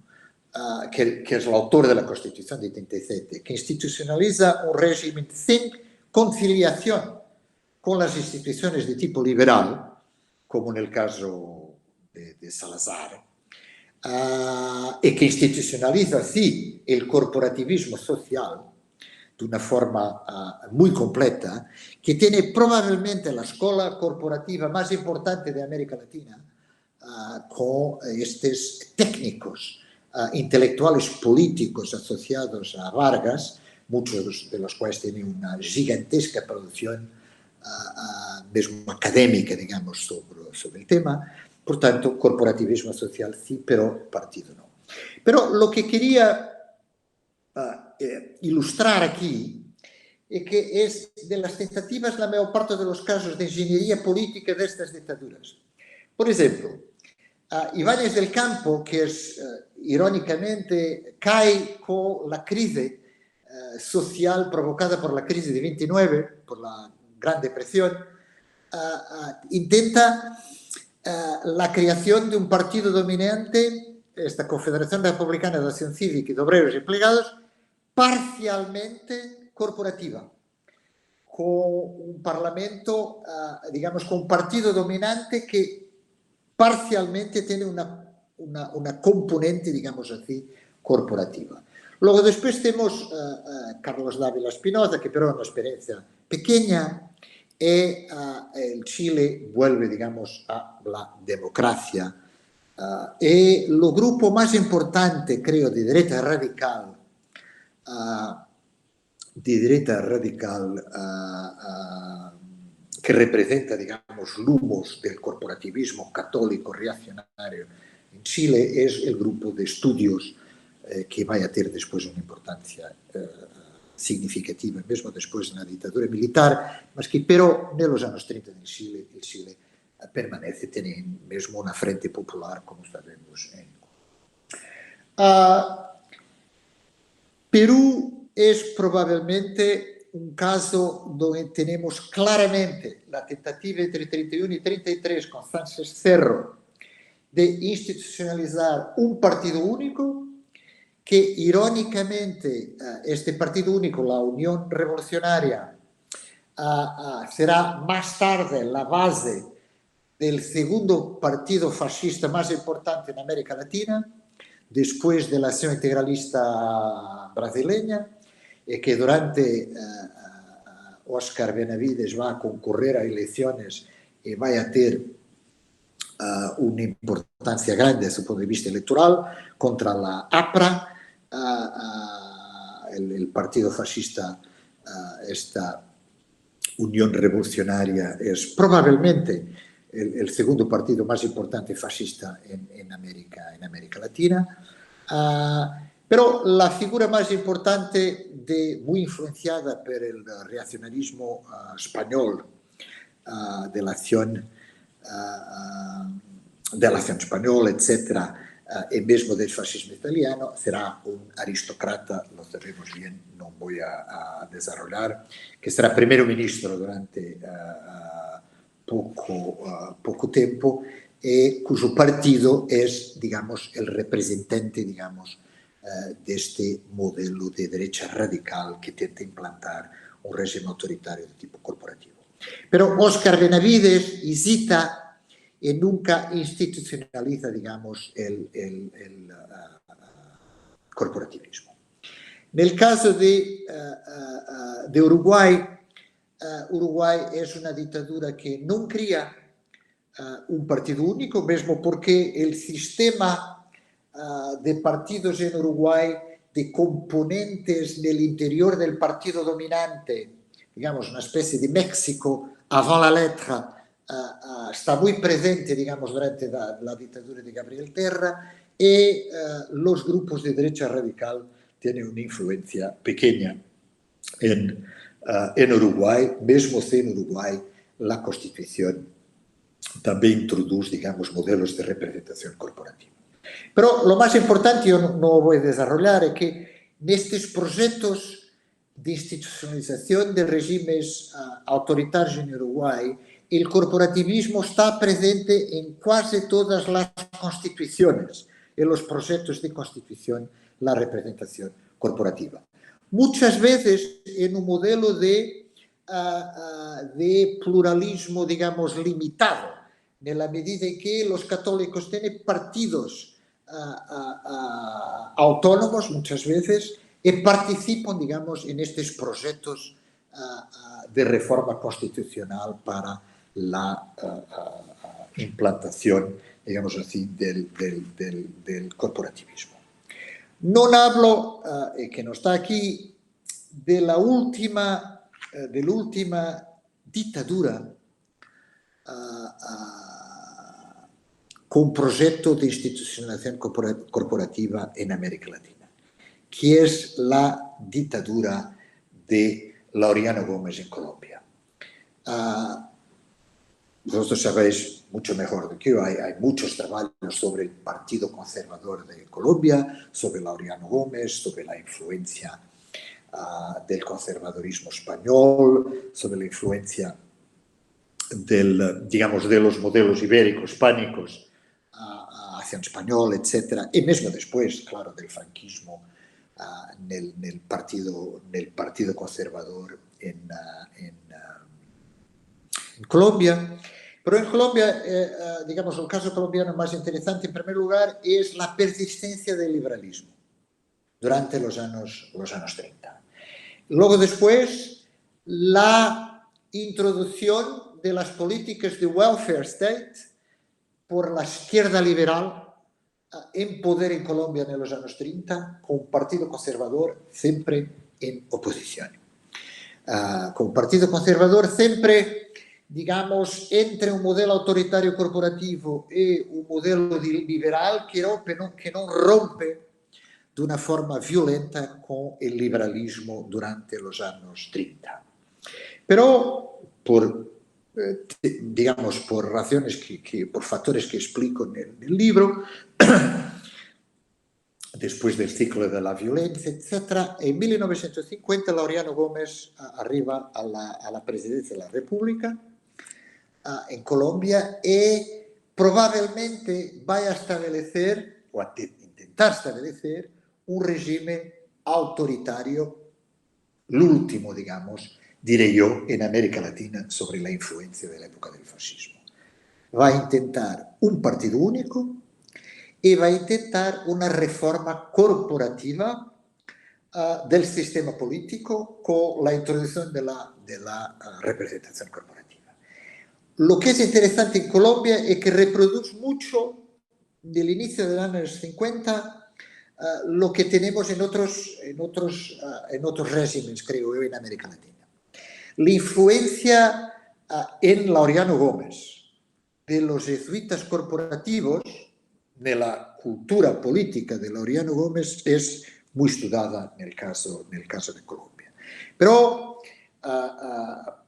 que es el autor de la Constitución de 37, que institucionaliza un régimen sin conciliación con las instituciones de tipo liberal, como en el caso de Salazar, y que institucionaliza así el corporativismo social de una forma muy completa, que tiene probablemente la escuela corporativa más importante de América Latina, con estos técnicos intelectuales políticos asociados a Vargas, muchos de los cuales tienen una gigantesca producción mismo académica, digamos, sobre el tema. Por tanto, corporativismo social sí, pero partido no. Pero lo que quería ilustrar aquí es que es de las tentativas, la mayor parte de los casos de ingeniería política de estas dictaduras. Por ejemplo, Ibáñez del Campo, que es, irónicamente, cae con la crisis social provocada por la crisis de 29, por la Gran Depresión, intenta la creación de un partido dominante, esta Confederación Republicana de Acción Cívica y de Obreros y Empleados, parcialmente corporativa, con un parlamento, digamos, con un partido dominante que parcialmente tiene una componente, digamos así, corporativa. Luego después tenemos Carlos Dávila Espinosa, que pero es una experiencia pequeña, y el Chile vuelve, digamos, a la democracia. Y el grupo más importante, creo, de derecha radical, que representa, digamos, lumos del corporativismo católico reaccionario en Chile, es el grupo de estudios que va a tener después una importancia significativa, mismo después de la dictadura militar, mas que, pero, en los años 30 en Chile, el Chile permanece, tiene mismo una frente popular, como sabemos. Perú es probablemente un caso donde tenemos claramente la tentativa entre 31 y 33 con Sánchez Cerro de institucionalizar un partido único que irónicamente este partido único, la Unión Revolucionaria, será más tarde la base del segundo partido fascista más importante en América Latina, después de la acción integralista brasileña, y que durante Óscar Benavides va a concurrir a elecciones y va a tener una importancia grande desde su punto de vista electoral contra la APRA, el partido fascista, esta Unión Revolucionaria es probablemente el segundo partido más importante fascista en América Latina. Pero la figura más importante, muy influenciada por el reaccionarismo español, de la acción española, etc., e mesmo del fascismo italiano. Será un aristócrata, lo sabemos bien, non voy a desarrollar, que será primer ministro durante poco tempo e cuyo partido es, digamos, el representante, digamos, de este modelo de derecha radical que intenta implantar un régimen autoritario de tipo corporativo. Pero Óscar Benavides hesita y nunca institucionaliza, digamos, el corporativismo. En el caso de Uruguay, Uruguay es una dictadura que no crea un partido único, mesmo porque el sistema de partidos en Uruguay, de componentes del interior del partido dominante, digamos, una especie de México avant la letra, está muy presente, digamos, durante la dictadura de Gabriel Terra, y los grupos de derecha radical tienen una influencia pequeña en Uruguay, mesmo si en Uruguay la Constitución también introduce, digamos, modelos de representación corporativa. Pero lo más importante, yo no voy a desarrollar, es que en estos proyectos de institucionalización de regímenes autoritarios en Uruguay, el corporativismo está presente en casi todas las constituciones, en los proyectos de constitución, la representación corporativa. Muchas veces en un modelo de pluralismo, digamos, limitado, en la medida en que los católicos tienen partidos autónomos muchas veces y participan, digamos, en estos proyectos de reforma constitucional para la implantación, digamos así, del corporativismo. No hablo, que no está aquí, de la última dictadura con proyecto de institucionalización corporativa en América Latina, que es la dictadura de Laureano Gómez en Colombia. Vosotros sabéis mucho mejor que yo, hay muchos trabajos sobre el Partido Conservador de Colombia, sobre Laureano Gómez, sobre la influencia del conservadorismo español, sobre la influencia digamos, de los modelos ibéricos, hispánicos, hacia el español, etc. Y mismo después, claro, del franquismo en el partido conservador en Colombia. Pero en Colombia, digamos, el caso colombiano más interesante, en primer lugar, es la persistencia del liberalismo durante los años 30. Luego después, la introducción de las políticas de welfare state por la izquierda liberal en poder en Colombia en los años 30, con un partido conservador siempre en oposición. Con un partido conservador siempre, digamos, entre un modelo autoritario corporativo y un modelo liberal que no rompe de una forma violenta con el liberalismo durante los años 30. Pero digamos, por razones por factores que explico en el libro, después del ciclo de la violencia, etc., en 1950 Laureano Gómez arriba a la presidencia de la República en Colombia y probablemente vaya a establecer, o a intentar establecer, un régimen autoritario, el último, digamos, diré yo, en América Latina sobre la influencia de la época del fascismo. Va a intentar un partido único y va a intentar una reforma corporativa del sistema político con la introducción de la representación corporativa. Lo que es interesante en Colombia es que reproduce mucho del inicio de los años 50 lo que tenemos en otros regímenes, creo yo, en América Latina. La influencia en Laureano Gómez de los jesuitas corporativos, de la cultura política de Laureano Gómez, es muy estudiada en el caso de Colombia. Pero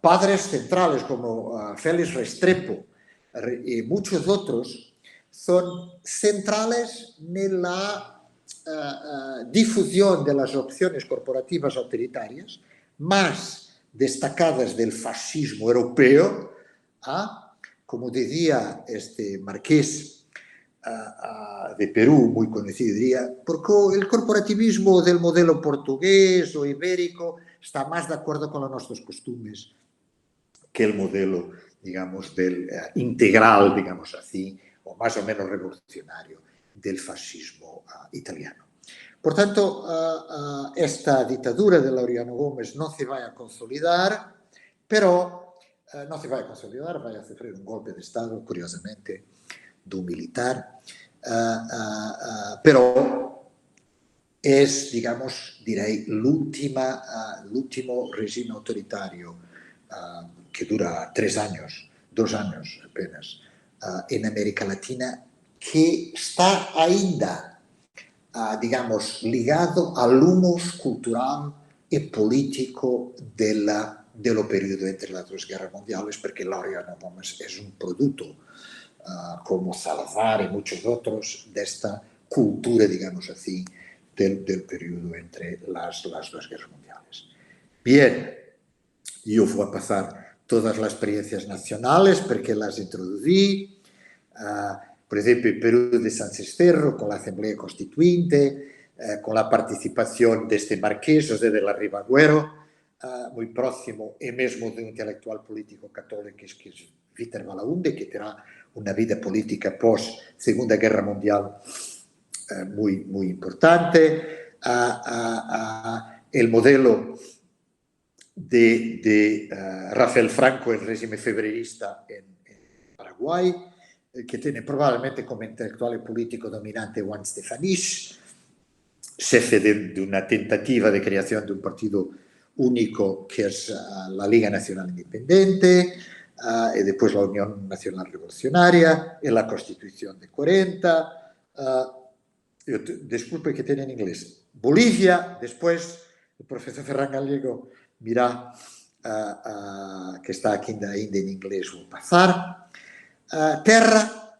padres centrales como Félix Restrepo y muchos otros son centrales nella diffusión de las opciones corporativas autoritarias más destacadas del fascismo europeo, como decía este marqués de Perú, muy conocido, diría, porque el corporativismo del modelo portugués o ibérico está más de acuerdo con nuestros costumbres que el modelo, digamos, del integral, digamos así, o más o menos revolucionario del fascismo italiano. Por tanto, esta dictadura de Laureano Gómez no se va a consolidar, pero no se va a consolidar, va a sufrir un golpe de Estado, curiosamente, de un militar, pero es, digamos, direi, l'ultimo regime autoritario que dura 3 años, 2 años apenas, en América Latina, que está ainda, digamos, ligado al humus cultural e politico dello periodo entre las dos guerras mundiales, porque Laureano Gómez es un producto, como Salazar y muchos otros, de esta cultura, digamos así, del periodo entre las dos guerras mundiales. Bien, yo voy a pasar todas las experiencias nacionales porque las introducí. Por ejemplo, el Perú de Sánchez Cerro, con la Asamblea Constituinte, con la participación de este marqués, José de la Ribagüero, muy próximo, y mismo de un intelectual político católico que es Víctor Balaunde, que tendrá una vida política post Segunda Guerra Mundial muy, muy importante. El modelo de Rafael Franco, el régimen febrerista en Paraguay, que tiene probablemente como intelectual y político dominante Juan Stefanich, jefe de una tentativa de creación de un partido único que es la Liga Nacional Independiente, y después la Unión Nacional Revolucionaria, y la Constitución de 40. Disculpe que tiene en inglés. Bolivia, después el profesor Ferran Gallego mira que está aquí ainda en inglés, voy a pasar. Terra,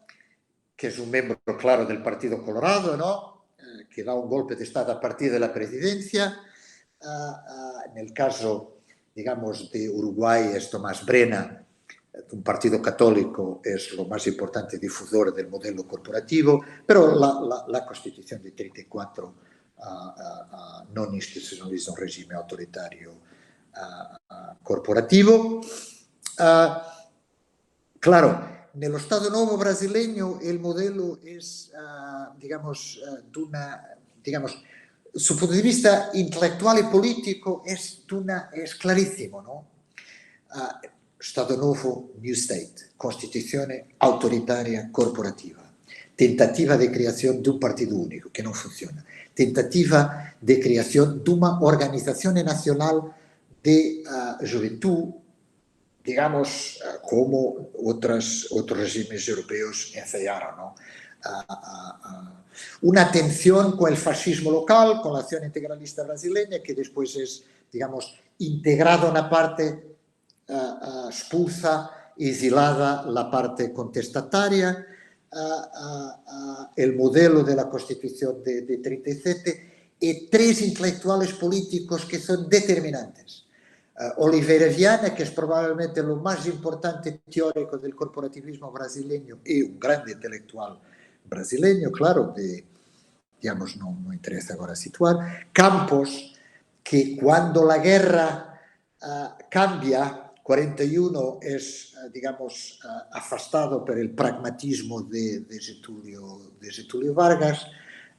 que es un miembro claro del Partido Colorado, ¿no? Que da un golpe de Estado a partir de la presidencia. En el caso, digamos, de Uruguay es Tomás Brena, un partido católico, es lo más importante difusor del modelo corporativo, pero la Constitución de 34 non institucionaliza un regime autoritario corporativo. Claro, nello Stato Novo brasileño el modelo es, digamos, su punto de vista intelectual y político es clarísimo, ¿no? Stato Novo, New State, Constituzione autoritaria corporativa, tentativa de creación de un partido único que no funciona, tentativa de creación de una organización nacional de juventud, digamos, como otros regímenes europeos ensayaron, ¿no? Una tensión con el fascismo local, con la acción integralista brasileña, que después es, digamos, integrado en la parte expulsa, exilada la parte contestataria, el modelo de la Constitución de 37 y 3 intelectuales políticos que son determinantes. Oliveira Viana, que es probablemente lo más importante teórico del corporativismo brasileño y un grande intelectual brasileño, claro, digamos, no interesa ahora situar. Campos, que cuando la guerra cambia, 41 es, digamos, afastado por el pragmatismo de Getúlio Vargas,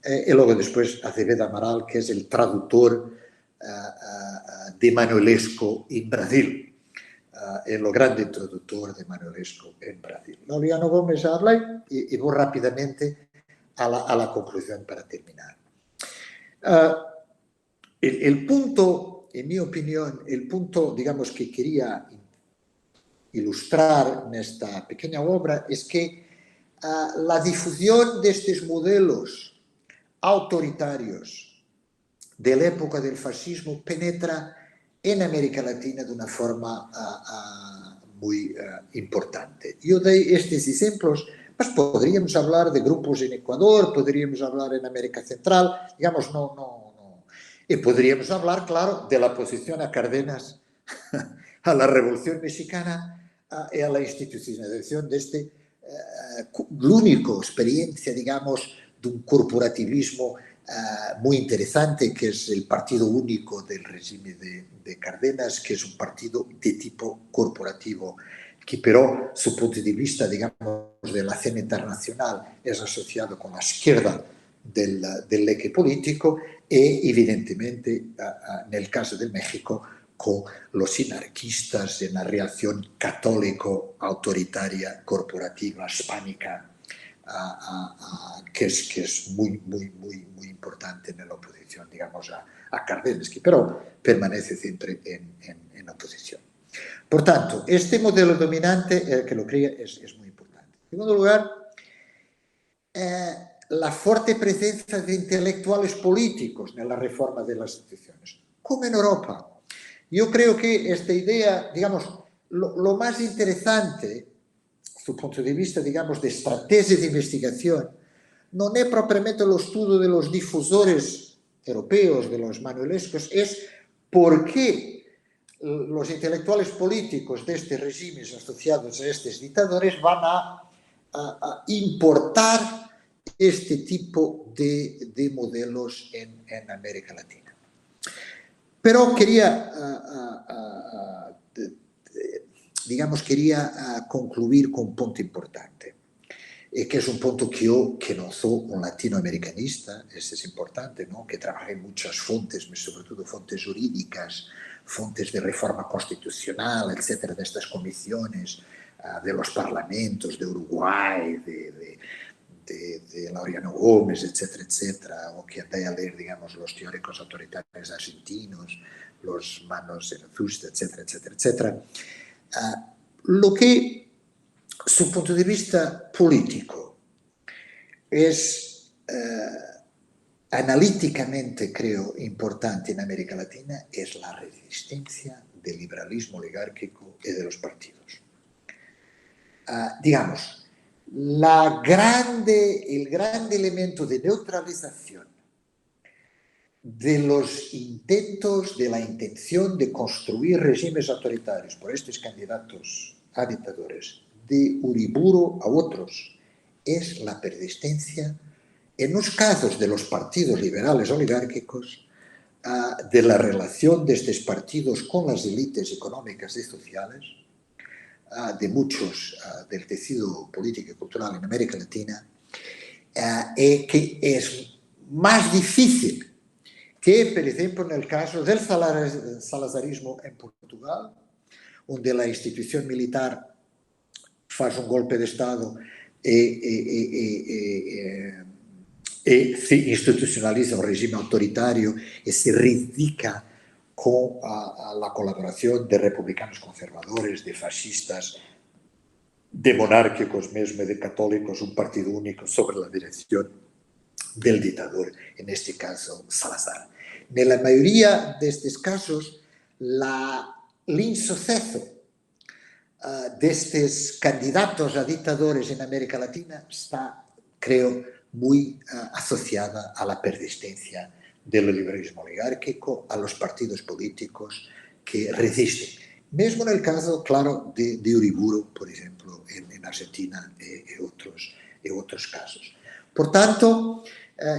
y luego después Azevedo Amaral, que es el traductor de Manuelesco en Brasil, el grande traductor de Manuelesco en Brasil. Laureano Gómez habla y voy rápidamente a la conclusión para terminar. El punto, en mi opinión, el punto, digamos, que quería ilustrar en esta pequeña obra es que la difusión de estos modelos autoritarios de la época del fascismo penetra en América Latina de una forma muy importante. Yo doy estos ejemplos Pues podríamos hablar de grupos en Ecuador, podríamos hablar en América Central, digamos, no. Y podríamos hablar, claro, de la oposición a Cárdenas, a la Revolución Mexicana y a la institucionalización de la única experiencia, digamos, de un corporativismo muy interesante, que es el partido único del régimen de Cárdenas, que es un partido de tipo corporativo, que pero su punto de vista, digamos, de la escena internacional es asociado con la izquierda del eje político y, evidentemente, en el caso de México, con los anarquistas en la reacción católico-autoritaria, corporativa, hispánica, que es muy importante en la oposición, digamos, a Cárdenas, que pero permanece siempre en oposición. Por tanto, este modelo dominante, que lo crea, es muy importante. En segundo lugar, la fuerte presencia de intelectuales políticos en la reforma de las instituciones, como en Europa. Yo creo que esta idea, digamos, lo más interesante, su punto de vista, digamos, de estrategia de investigación, no es propiamente el estudio de los difusores europeos, de los manuelescos, es por qué los intelectuales políticos de estos regímenes asociados a estos dictadores van a importar este tipo de modelos en América Latina. Pero quería, concluir con un punto importante, que es un punto que yo, que no soy un latinoamericanista, este es importante, ¿no? Que trabajé en muchas fuentes, sobre todo fuentes jurídicas, fuentes de reforma constitucional, etcétera, de estas comisiones, de los parlamentos de Uruguay, de Laureano Gómez, etcétera, etcétera, o que andé a leer, digamos, los teóricos autoritarios argentinos, los Manos Zarathustra, etcétera, etcétera, etcétera. Lo que, su punto de vista político, es analíticamente, creo, importante en América Latina, es la resistencia del liberalismo oligárquico y de los partidos. Digamos, el gran elemento de neutralización de los intentos, de la intención de construir regímenes autoritarios por estos candidatos a dictadores, de Uriburu a otros, es la persistencia, en los casos de los partidos liberales oligárquicos, de la relación de estos partidos con las élites económicas y sociales, de muchos del tejido político y cultural en América Latina, que es más difícil que, por ejemplo, en el caso del salazarismo en Portugal, donde la institución militar hace un golpe de Estado se institucionaliza un régimen autoritario y se reivindica con la colaboración de republicanos conservadores, de fascistas, de monárquicos mesmo, de católicos, un partido único sobre la dirección del dictador, en este caso Salazar. En la mayoría de estos casos, el insuceso de estos candidatos a dictadores en América Latina está, creo, muy asociada a la persistencia del liberalismo oligárquico, a los partidos políticos que resisten. Mesmo en el caso, claro, de Uriburu, por ejemplo, en Argentina y otros casos. Por tanto,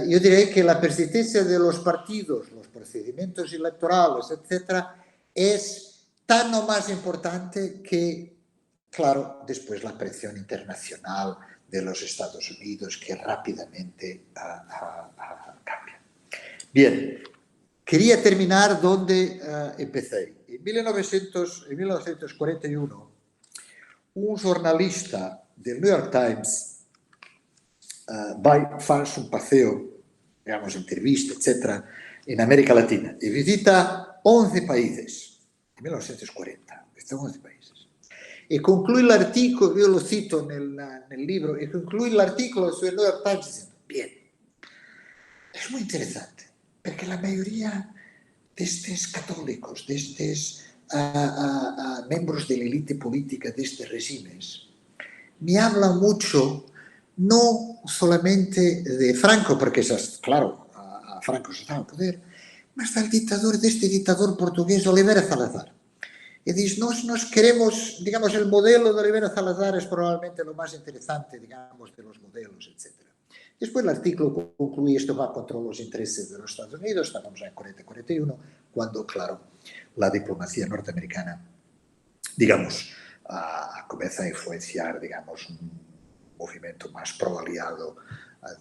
yo diré que la persistencia de los partidos, los procedimientos electorales, etcétera, es tan o más importante que, claro, después la presión internacional de los Estados Unidos, que rápidamente cambia. Bien, quería terminar donde empecé. En 1941, un jornalista del New York Times va a hacer un paseo, digamos, entrevista, etcétera, en América Latina y visita 11 países. En 1940, visita 11 países. Y concluye el artículo, yo lo cito en el libro, y concluye el artículo sobre el New York Times diciendo, bien, es muy interesante, porque la mayoría de estos católicos, de estos miembros de la élite política de estos regímenes, me hablan mucho no solamente de Franco, porque, claro, a Franco se estaba a poder, mas deste ditador portugués Oliveira Salazar. Y dice, nos queremos, digamos, el modelo de Oliveira Salazar es probablemente lo más interesante, digamos, de los modelos, etc. Después el artículo concluye, esto va contra los intereses de los Estados Unidos, estábamos en 40-41, cuando, claro, la diplomacia norteamericana, digamos, comienza a influenciar, digamos, un movimiento más pro-aliado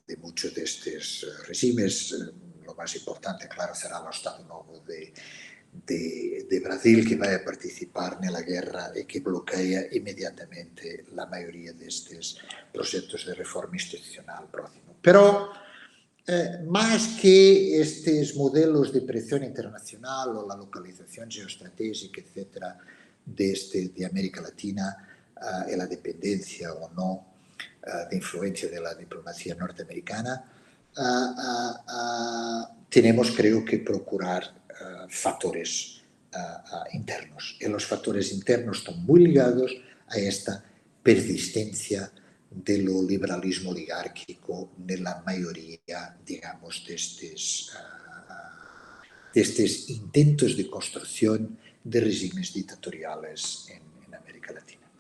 de muchos de estos regímenes. Lo más importante, claro, será el Estado Novo de Brasil, que va a participar en la guerra y que bloquea inmediatamente la mayoría de estos proyectos de reforma institucional próximo. Pero más que estos modelos de presión internacional o la localización geoestratégica, etcétera, de América Latina y la dependencia o no de influencia de la diplomacia norteamericana, tenemos, creo que, procurar factores internos. Y los factores internos están muy ligados a esta persistencia de lo liberalismo oligárquico en la mayoría, digamos, de estos intentos de construcción de regímenes dictatoriales en América Latina.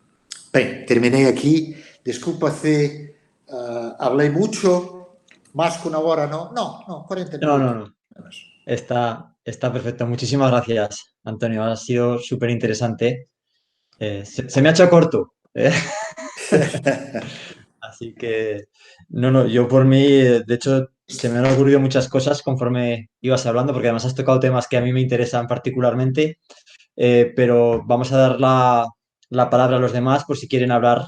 Bien, terminé aquí. Disculpa si hablé mucho, más que una hora, ¿no? No, 40 No, minutos. no, no. Está perfecto. Muchísimas gracias, Antonio. Ha sido súper interesante. Se me ha hecho corto. Así que, no, yo por mí, de hecho, se me han ocurrido muchas cosas conforme ibas hablando, porque además has tocado temas que a mí me interesan particularmente, pero vamos a dar la palabra a los demás por si quieren hablar,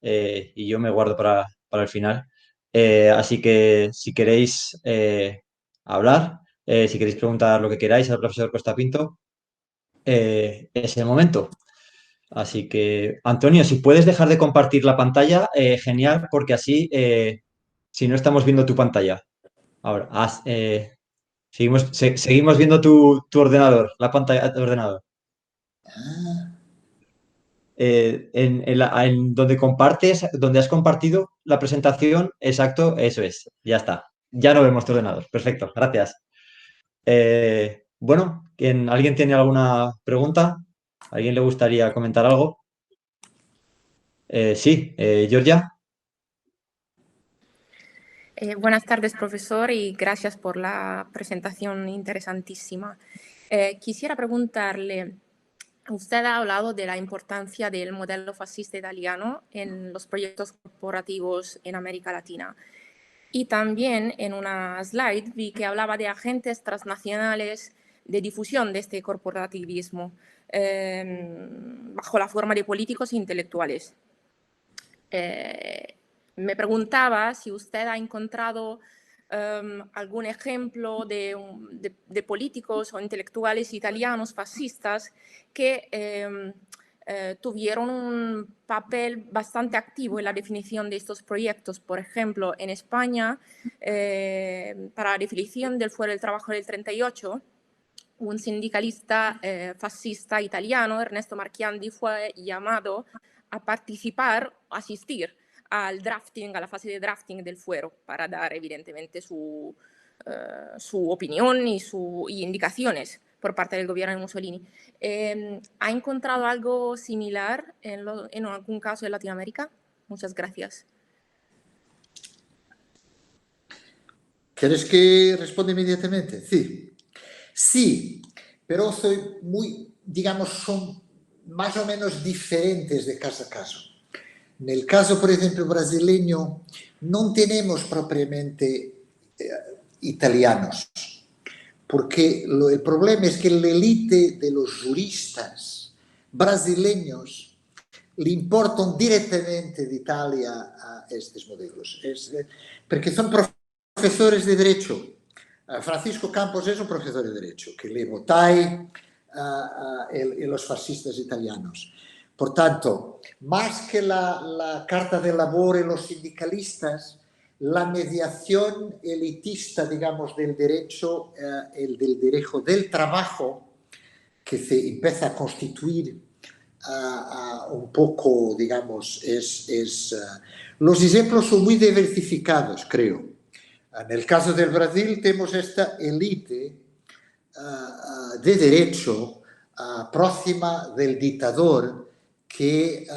y yo me guardo para el final. Así que si queréis hablar, si queréis preguntar lo que queráis al profesor Costa Pinto, es el momento. Así que, Antonio, si puedes dejar de compartir la pantalla, genial, porque así, si no estamos viendo tu pantalla. Ahora, seguimos viendo tu ordenador, la pantalla de ordenador. En donde compartes, donde has compartido la presentación, exacto, eso es, ya está. Ya no vemos tu ordenador. Perfecto, gracias. Bueno, ¿alguien tiene alguna pregunta? ¿A alguien le gustaría comentar algo? Sí, Georgia. Buenas tardes, profesor, y gracias por la presentación interesantísima. Quisiera preguntarle, usted ha hablado de la importancia del modelo fascista italiano en los proyectos corporativos en América Latina. Y también en una slide vi que hablaba de agentes transnacionales de difusión de este corporativismo bajo la forma de políticos e intelectuales. Me preguntaba si usted ha encontrado algún ejemplo de políticos o intelectuales italianos fascistas que tuvieron un papel bastante activo en la definición de estos proyectos. Por ejemplo, en España, para la definición del Fuero del Trabajo del 38, un sindicalista fascista italiano, Ernesto Marchiandi, fue llamado a participar, asistir al drafting, a la fase de drafting del fuero, para dar evidentemente su opinión y indicaciones por parte del gobierno de Mussolini. ¿Ha encontrado algo similar en algún caso en Latinoamérica? Muchas gracias. ¿Quieres que responda inmediatamente? Sí. Sí, pero soy digamos, son más o menos diferentes de caso a caso. En el caso, por ejemplo, brasileño, no tenemos propiamente italianos, porque el problema es que la élite de los juristas brasileños le importan directamente de Italia a estos modelos, porque son profesores de derecho. Francisco Campos es un profesor de derecho que lee Bottai y los fascistas italianos. Por tanto, más que la Carta del Labor y los sindicalistas, la mediación elitista, digamos, del derecho, del derecho del trabajo, que se empieza a constituir un poco, digamos, los ejemplos son muy diversificados, creo. En el caso del Brasil tenemos esta élite de derecho próxima del dictador que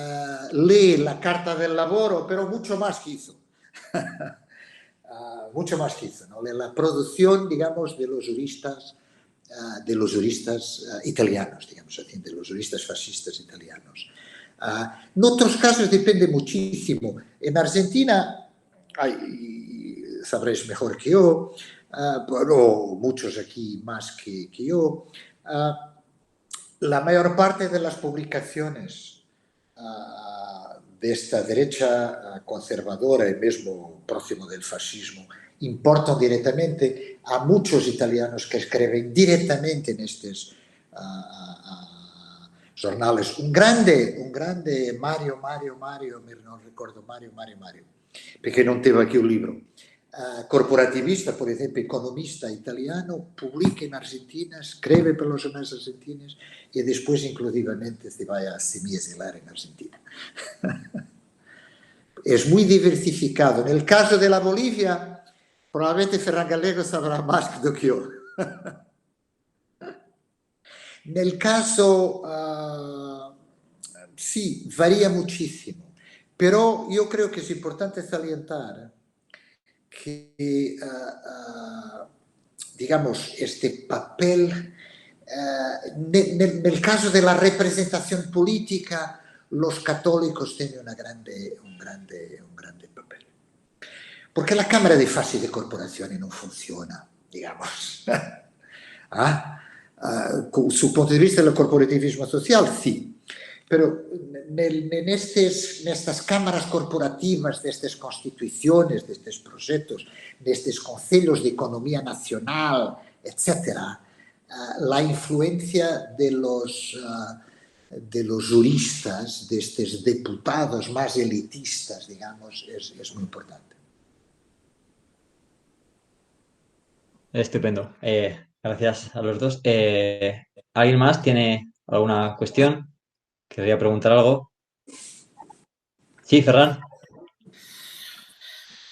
lee la Carta del Lavoro, pero mucho más que hizo. Mucho más que hizo, ¿no? La producción, digamos, de los juristas italianos, digamos así, de los juristas fascistas italianos. En otros casos depende muchísimo. En Argentina, sabréis mejor que yo, pero muchos aquí más que yo, la mayor parte de las publicaciones de esta derecha conservadora y mismo próximo del fascismo importan directamente a muchos italianos que escriben directamente en estos jornales. Un grande Mario, non ricordo Mario, perché non tengo aquí un libro, corporativista, por ejemplo, economista italiano, publica en Argentina, escribe para los jornales argentinos y después inclusivamente se va a semi-exilar en Argentina. Es muy diversificado. En el caso de la Bolivia, probablemente Ferran Gallego sabrá más que yo. En el caso, sí, varía muchísimo, pero yo creo que es importante salientar que, digamos, este papel, en el caso de la representación política, los católicos tienen un grande papel. Porque la Cámara de Fasi de Corporaciones no funciona, digamos. Su punto de vista del corporativismo social, sí. Pero en estas cámaras corporativas, de estas constituciones, de estos proyectos, de estos consejos de economía nacional, etc., la influencia de los juristas, de estos diputados más elitistas, digamos, es muy importante. Estupendo. Gracias a los dos. ¿Alguien más tiene alguna cuestión? ¿Querría preguntar algo? Sí, Ferran.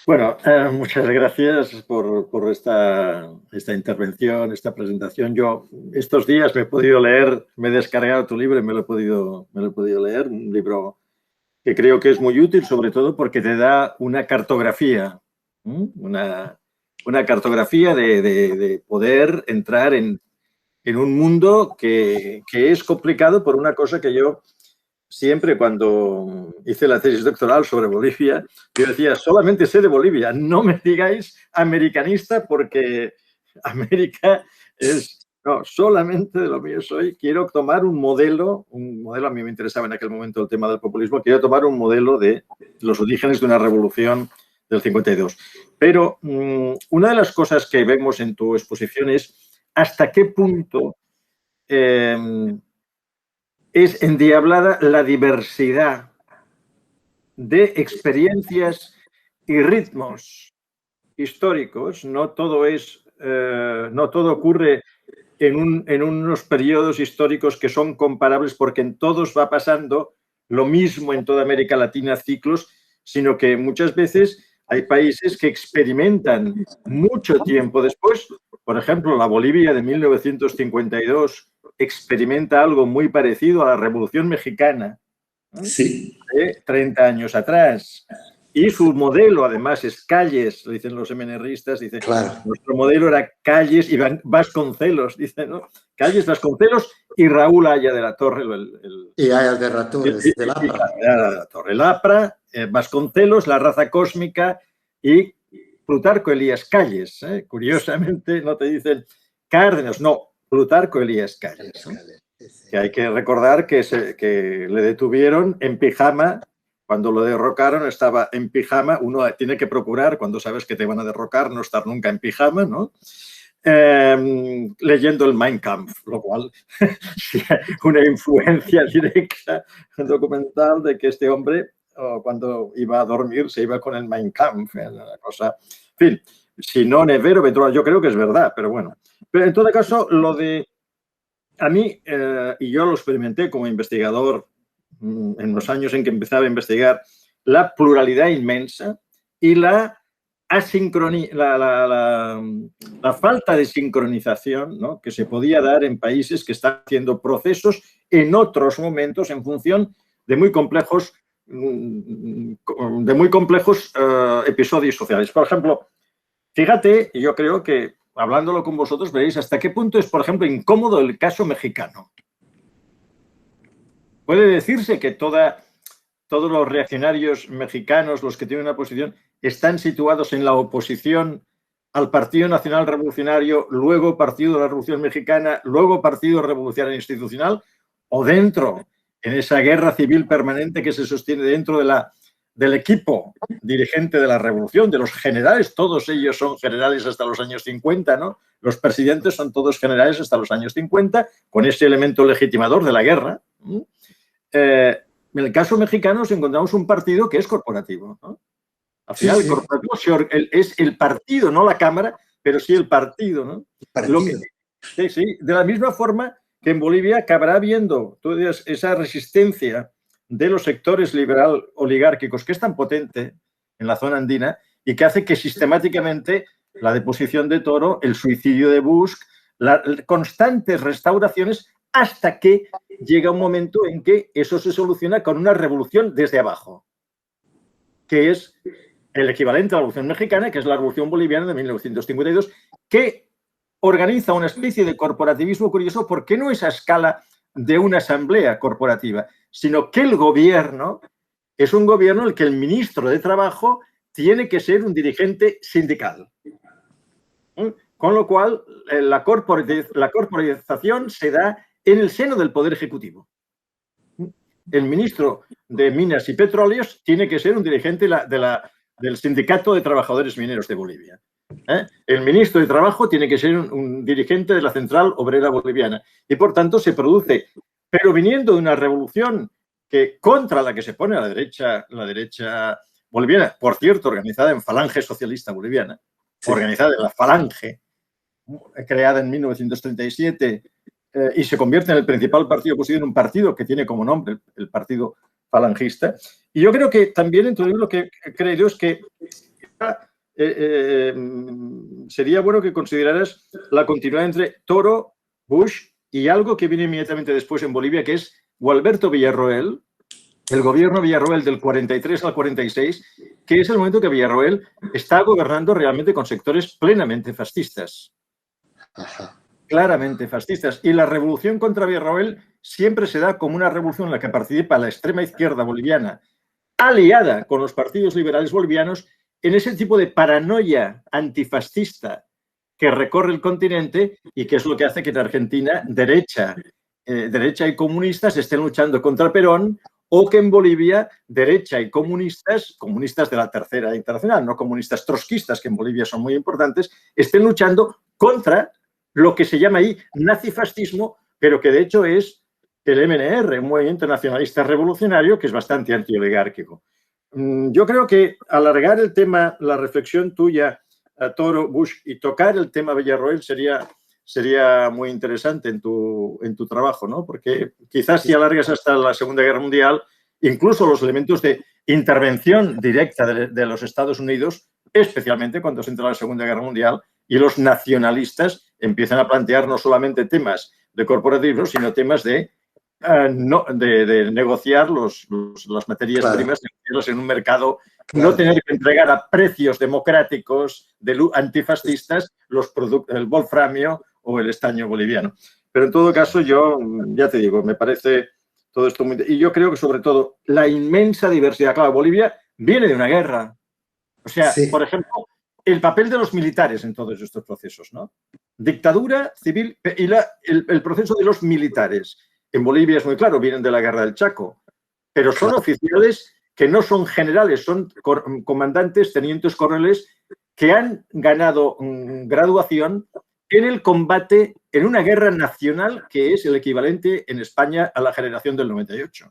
Bueno, muchas gracias por esta intervención, esta presentación. Yo estos días me he podido leer, me he descargado tu libro y me lo he podido leer, un libro que creo que es muy útil, sobre todo porque te da una cartografía, una cartografía de poder entrar en un mundo que es complicado por una cosa que yo siempre cuando hice la tesis doctoral sobre Bolivia, yo decía, solamente sé de Bolivia, no me digáis americanista porque América es, no, solamente de lo mío soy, quiero tomar un modelo, a mí me interesaba en aquel momento el tema del populismo, quiero tomar un modelo de los orígenes de una revolución del 52. Pero una de las cosas que vemos en tu exposición es hasta qué punto es endiablada la diversidad de experiencias y ritmos históricos. No todo ocurre en unos periodos históricos que son comparables porque en todos va pasando lo mismo en toda América Latina, ciclos, sino que muchas veces hay países que experimentan mucho tiempo después. Por ejemplo, la Bolivia de 1952 experimenta algo muy parecido a la Revolución Mexicana, sí, de 30 años atrás. Y su modelo, además, es Calles, lo dicen los MNRistas, dice, claro. Nuestro modelo era Calles y Vasconcelos, dice, ¿no? Calles, Vasconcelos y Raúl Haya de la Torre. Y Haya de la Torre, de la Torre Lapra, Vasconcelos, La Raza Cósmica y Plutarco Elías Calles. Curiosamente no te dicen Cárdenas, no, Plutarco Elías Calles. Que hay que recordar que le detuvieron en pijama. Cuando lo derrocaron estaba en pijama. Uno tiene que procurar, cuando sabes que te van a derrocar, no estar nunca en pijama, ¿no? Leyendo el Mein Kampf, lo cual una influencia directa documental de que este hombre, cuando iba a dormir, se iba con el Mein Kampf. Una cosa, en fin, si no Nevero, Ventura, yo creo que es verdad, pero bueno. Pero en todo caso, lo de... A mí, y yo lo experimenté como investigador en los años en que empezaba a investigar, la pluralidad inmensa y la falta de sincronización, ¿no?, que se podía dar en países que están haciendo procesos en otros momentos en función de muy complejos episodios sociales. Por ejemplo, fíjate, yo creo que hablándolo con vosotros veréis hasta qué punto es, por ejemplo, incómodo el caso mexicano. Puede decirse que todos los reaccionarios mexicanos, los que tienen una posición, están situados en la oposición al Partido Nacional Revolucionario, luego Partido de la Revolución Mexicana, luego Partido Revolucionario Institucional, o dentro, en esa guerra civil permanente que se sostiene dentro del equipo dirigente de la revolución, de los generales. Todos ellos son generales hasta los años 50, ¿no? Los presidentes son todos generales hasta los años 50, con ese elemento legitimador de la guerra. En el caso mexicano nos encontramos un partido que es corporativo, ¿no? Al final, el corporativo es el partido, no la Cámara, pero sí el partido, ¿no? Sí. De la misma forma que en Bolivia acabará habiendo toda esa resistencia de los sectores liberal oligárquicos que es tan potente en la zona andina y que hace que sistemáticamente la deposición de Toro, el suicidio de Bush, las constantes restauraciones, hasta que llega un momento en que eso se soluciona con una revolución desde abajo, que es el equivalente a la Revolución Mexicana, que es la Revolución Boliviana de 1952, que organiza una especie de corporativismo curioso, porque no es a escala de una asamblea corporativa, sino que el gobierno es un gobierno en el que el ministro de Trabajo tiene que ser un dirigente sindical. Con lo cual, la corporatización se da en el seno del Poder Ejecutivo. El ministro de Minas y Petróleos tiene que ser un dirigente del Sindicato de Trabajadores Mineros de Bolivia. El ministro de Trabajo tiene que ser un dirigente de la Central Obrera Boliviana. Y, por tanto, se produce, pero viniendo de una revolución contra la que se pone la derecha boliviana, por cierto, organizada en Falange Socialista Boliviana, organizada en la Falange, creada en 1937, y se convierte en el principal partido opositor, en un partido que tiene como nombre el Partido Falangista. Y yo creo que también, entre lo que creo es que sería bueno que consideraras la continuidad entre Toro, Bush y algo que viene inmediatamente después en Bolivia, que es Gualberto Villarroel, el gobierno Villarroel del 43 al 46, que es el momento que Villarroel está gobernando realmente con sectores plenamente fascistas. Ajá. Claramente fascistas. Y la revolución contra Villarroel siempre se da como una revolución en la que participa la extrema izquierda boliviana, aliada con los partidos liberales bolivianos, en ese tipo de paranoia antifascista que recorre el continente y que es lo que hace que en Argentina derecha y comunistas estén luchando contra Perón, o que en Bolivia derecha y comunistas de la Tercera Internacional, no comunistas trotskistas, que en Bolivia son muy importantes, estén luchando contra lo que se llama ahí nazifascismo, pero que de hecho es el MNR, un movimiento nacionalista revolucionario que es bastante antioligárquico. Yo creo que alargar el tema, la reflexión tuya a Toro, Bush, y tocar el tema Villarroel sería muy interesante en tu trabajo, ¿no? Porque quizás si alargas hasta la Segunda Guerra Mundial, incluso los elementos de intervención directa de los Estados Unidos, especialmente cuando se entra la Segunda Guerra Mundial y los nacionalistas empiezan a plantear no solamente temas de corporativismo, sino temas de negociar las materias primas, negociarlas en un mercado, no tener que entregar a precios democráticos antifascistas los productos, el wolframio o el estaño boliviano. Pero en todo caso, yo ya te digo, me parece todo esto muy... Y yo creo que sobre todo la inmensa diversidad. Claro, Bolivia viene de una guerra. O sea, por ejemplo, el papel de los militares en todos estos procesos, ¿no? Dictadura civil y el proceso de los militares. En Bolivia es muy claro, vienen de la Guerra del Chaco, pero son oficiales que no son generales, son comandantes, tenientes coroneles que han ganado graduación en el combate en una guerra nacional que es el equivalente en España a la generación del 98.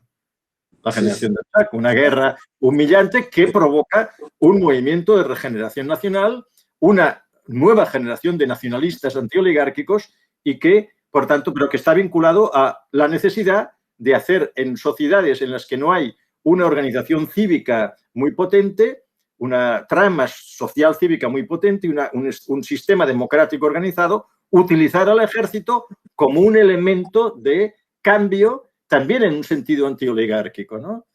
La generación del Chaco, una guerra humillante que provoca un movimiento de regeneración nacional, una nueva generación de nacionalistas antioligárquicos y que, por tanto, pero que está vinculado a la necesidad de hacer en sociedades en las que no hay una organización cívica muy potente, una trama social cívica muy potente y un sistema democrático organizado, utilizar al ejército como un elemento de cambio, también en un sentido antioligárquico, ¿no?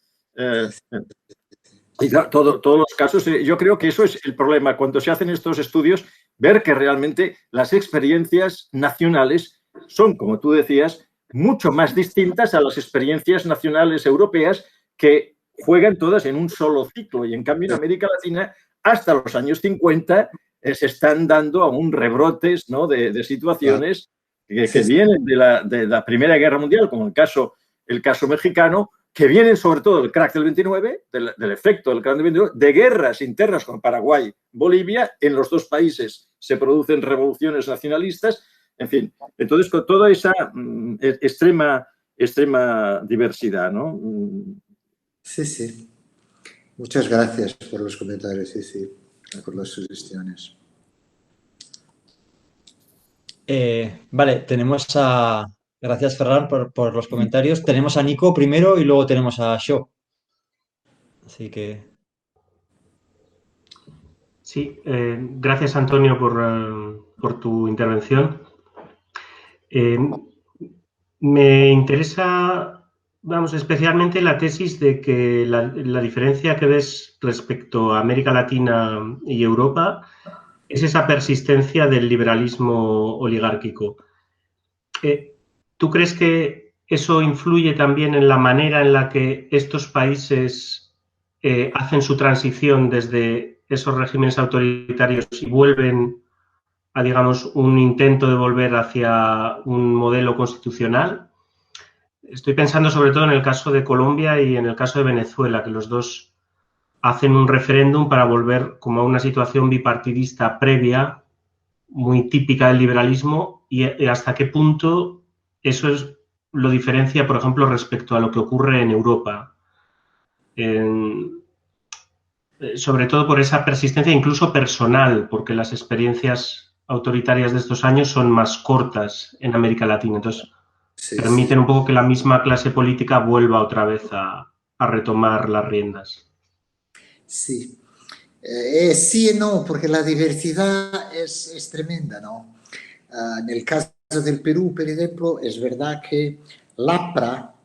Y todos los casos, yo creo que eso es el problema cuando se hacen estos estudios, ver que realmente las experiencias nacionales son, como tú decías, mucho más distintas a las experiencias nacionales europeas que juegan todas en un solo ciclo. Y en cambio en América Latina, hasta los años 50, se están dando aún rebrotes, ¿no?, de situaciones que vienen de la Primera Guerra Mundial, como el caso mexicano, que vienen sobre todo del crack del 29, del efecto del crack del 29, de guerras internas con Paraguay, Bolivia. En los dos países se producen revoluciones nacionalistas, en fin. Entonces, con toda esa extrema diversidad, ¿no? Sí, sí. Muchas gracias por los comentarios, sí, sí, por las sugestiones. Vale, tenemos a... Gracias, Ferran, por los comentarios. Tenemos a Nico primero y luego tenemos a Sho. Así que... Sí, gracias, Antonio, por tu intervención. Me interesa, vamos, especialmente la tesis de que la diferencia que ves respecto a América Latina y Europa es esa persistencia del liberalismo oligárquico. ¿Tú crees que eso influye también en la manera en la que estos países hacen su transición desde esos regímenes autoritarios y vuelven a, digamos, un intento de volver hacia un modelo constitucional? Estoy pensando sobre todo en el caso de Colombia y en el caso de Venezuela, que los dos hacen un referéndum para volver como a una situación bipartidista previa, muy típica del liberalismo, y hasta qué punto eso lo diferencia, por ejemplo, respecto a lo que ocurre en Europa. Sobre todo por esa persistencia incluso personal, porque las experiencias autoritarias de estos años son más cortas en América Latina. Entonces, permiten un poco que la misma clase política vuelva otra vez a retomar las riendas. Sí. Sí y no, porque la diversidad es tremenda, ¿no? En el caso del Perú, por ejemplo, es verdad que l'APRA,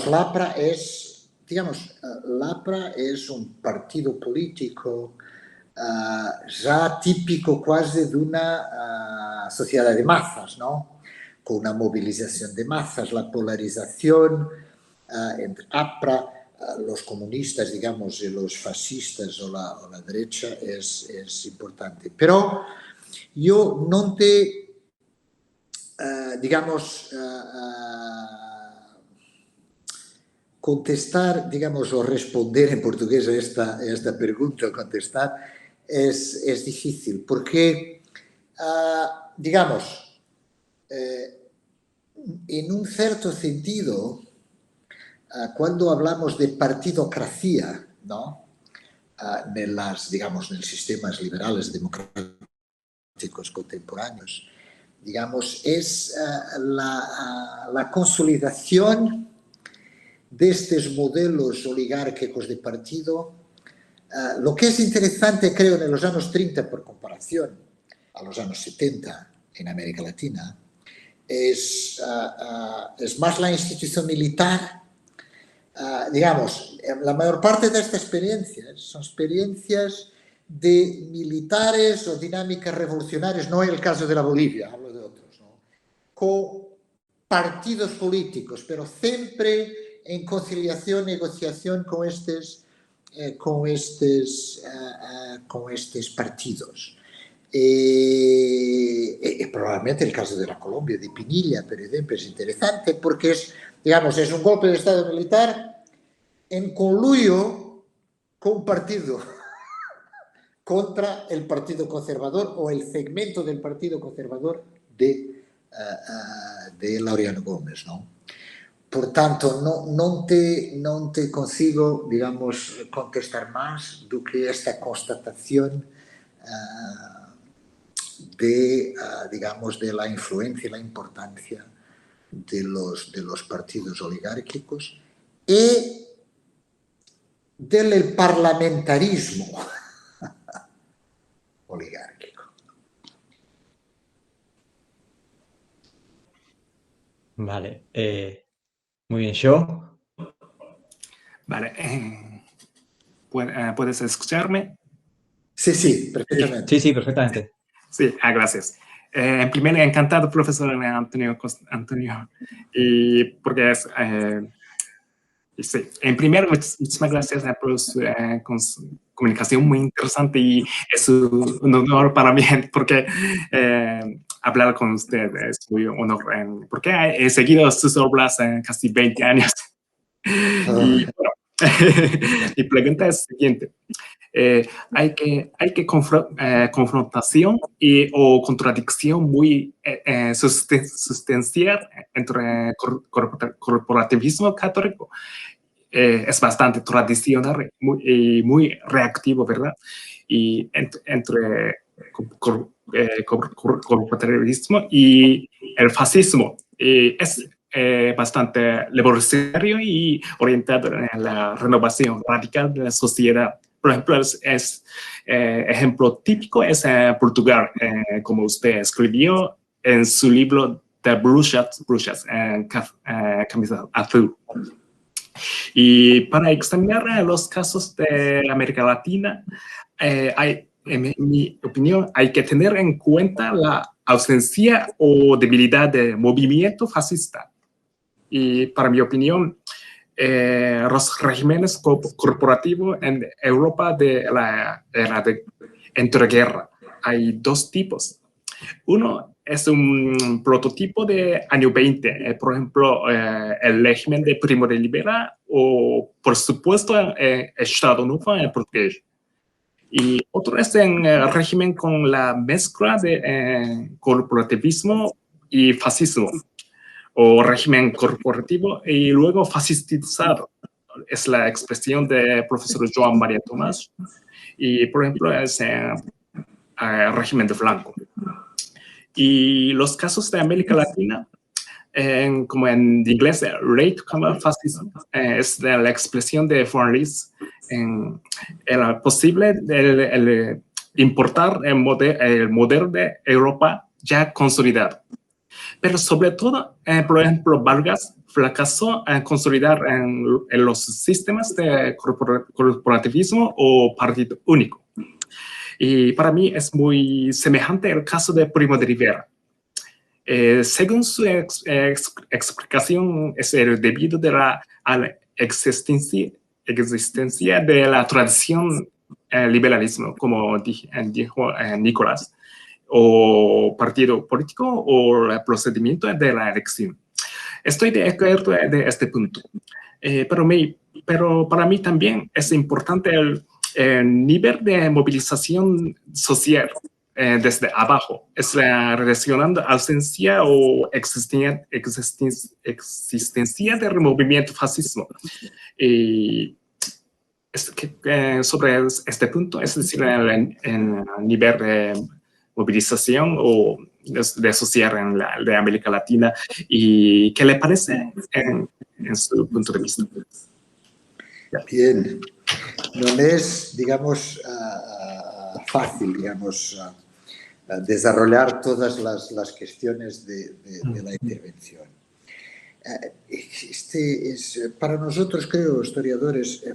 l'APRA es un partido político ya típico quasi de una sociedad de masas, ¿no? Con una movilización de masas, la polarización entre APRA, los comunistas, digamos, y los fascistas o la derecha es importante. Pero yo no te, contestar, digamos, o responder en portugués a esta pregunta, contestar, es difícil, porque, en un cierto sentido, cuando hablamos de partidocracia, ¿no? Digamos, en sistemas liberales democráticos contemporáneos, digamos, es la consolidación de estos modelos oligárquicos de partido. Lo que es interesante, creo, en los años 30, por comparación a los años 70 en América Latina, es más la institución militar. Digamos, la mayor parte de estas experiencias son experiencias de militares o dinámicas revolucionarias, no en el caso de la Bolivia, hablo de otros, ¿no? Con partidos políticos, pero siempre en conciliación, negociación con estos partidos. Probablemente el caso de la Colombia, de Pinilla, por ejemplo, es interesante porque es un golpe de Estado militar en conluyo con un partido contra el Partido Conservador o el segmento del Partido Conservador de Laureano Gómez, ¿no? Por tanto, no te consigo, digamos, contestar más do que esta constatación digamos, de la influencia y la importancia de los partidos oligárquicos y del parlamentarismo oligárquico. Vale. Muy bien, yo. Vale. ¿Puedes escucharme? Sí, sí, perfectamente. Sí, sí, perfectamente. Sí, gracias. En primer, encantado, profesor Antonio, y porque es... sí, en primer, muchísimas gracias por su comunicación muy interesante y es un honor para mí porque hablar con usted es muy honor porque he seguido sus obras casi 20 años. Y bueno, mi pregunta es la siguiente. Hay que confrontación o contradicción muy sustancial entre corporativismo católico. Es bastante tradicional y muy reactivo, ¿verdad? Y entre corporativismo y el fascismo es bastante revolucionario y orientado en la renovación radical de la sociedad. Por ejemplo, ejemplo típico es Portugal, como usted escribió en su libro de Brujas, camisa azul. Y para examinar los casos de América Latina, en mi opinión, hay que tener en cuenta la ausencia o debilidad del movimiento fascista. Y para mi opinión, los regímenes corporativos en Europa de la era de entreguerra, hay dos tipos. Uno es un prototipo de año 20, por ejemplo, el régimen de Primo de Rivera o, por supuesto, Estado Novo en portugués. Y otro es el régimen con la mezcla de corporativismo y fascismo, o régimen corporativo y luego fascistizado. Es la expresión del profesor Joan María Tomás. Y, por ejemplo, es el régimen de Franco. Y los casos de América Latina, como en inglés, Late Common Fascism, es de la expresión de Von Ries. Era posible importar el modelo de Europa ya consolidado. Pero sobre todo, por ejemplo, Vargas fracasó en consolidar en los sistemas de corporativismo o partido único. Y para mí es muy semejante el caso de Primo de Rivera. Según su explicación, es el debido a la existencia de la tradición liberalismo, como dijo Nicolás, o partido político o el procedimiento de la elección. Estoy de acuerdo de este punto. Pero para mí también es importante el nivel de movilización social desde abajo. Es la relacionando ausencia o existencia del movimiento fascismo. Y sobre este punto, es decir, el nivel de movilización o de social de América Latina, y qué le parece en su punto de vista. Bien, no es, digamos, fácil, digamos, desarrollar todas las cuestiones de la intervención. Para nosotros, creo, historiadores,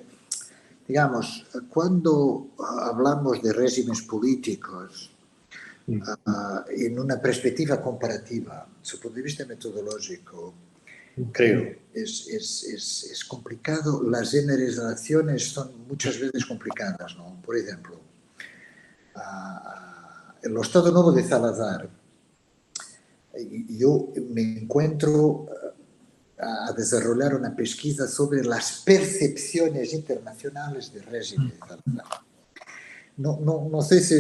digamos, cuando hablamos de regímenes políticos, en una perspectiva comparativa, desde el punto de vista metodológico, creo, es complicado. Las generalizaciones son muchas veces complicadas, ¿no? Por ejemplo, el Estado Novo de Salazar, yo me encuentro a desarrollar una pesquisa sobre las percepciones internacionales del régimen de Salazar. No sé si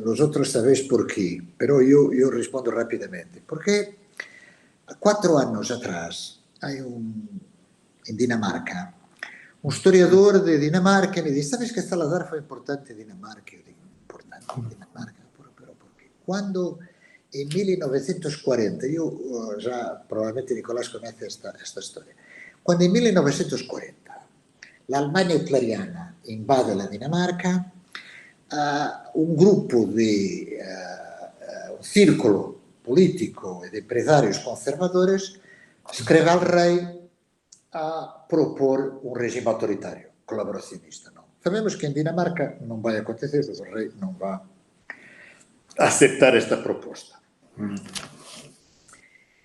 vosotros sabéis por qué, pero yo respondo rápidamente. Porque 4 años atrás hay en Dinamarca un historiador de Dinamarca me dice: ¿sabes que Salazar fue importante en Dinamarca? Yo digo: importante en Dinamarca, pero ¿por qué? Cuando en 1940, probablemente Nicolás conoce esta historia, cuando en 1940 la Alemania hitleriana invade la Dinamarca, un gruppo un círculo político e de empresarios conservadores escreve al rei a propor un regime autoritario, colaboracionista. No? Sabemos que en Dinamarca non vai acontecer, o rei non va a aceptar esta proposta.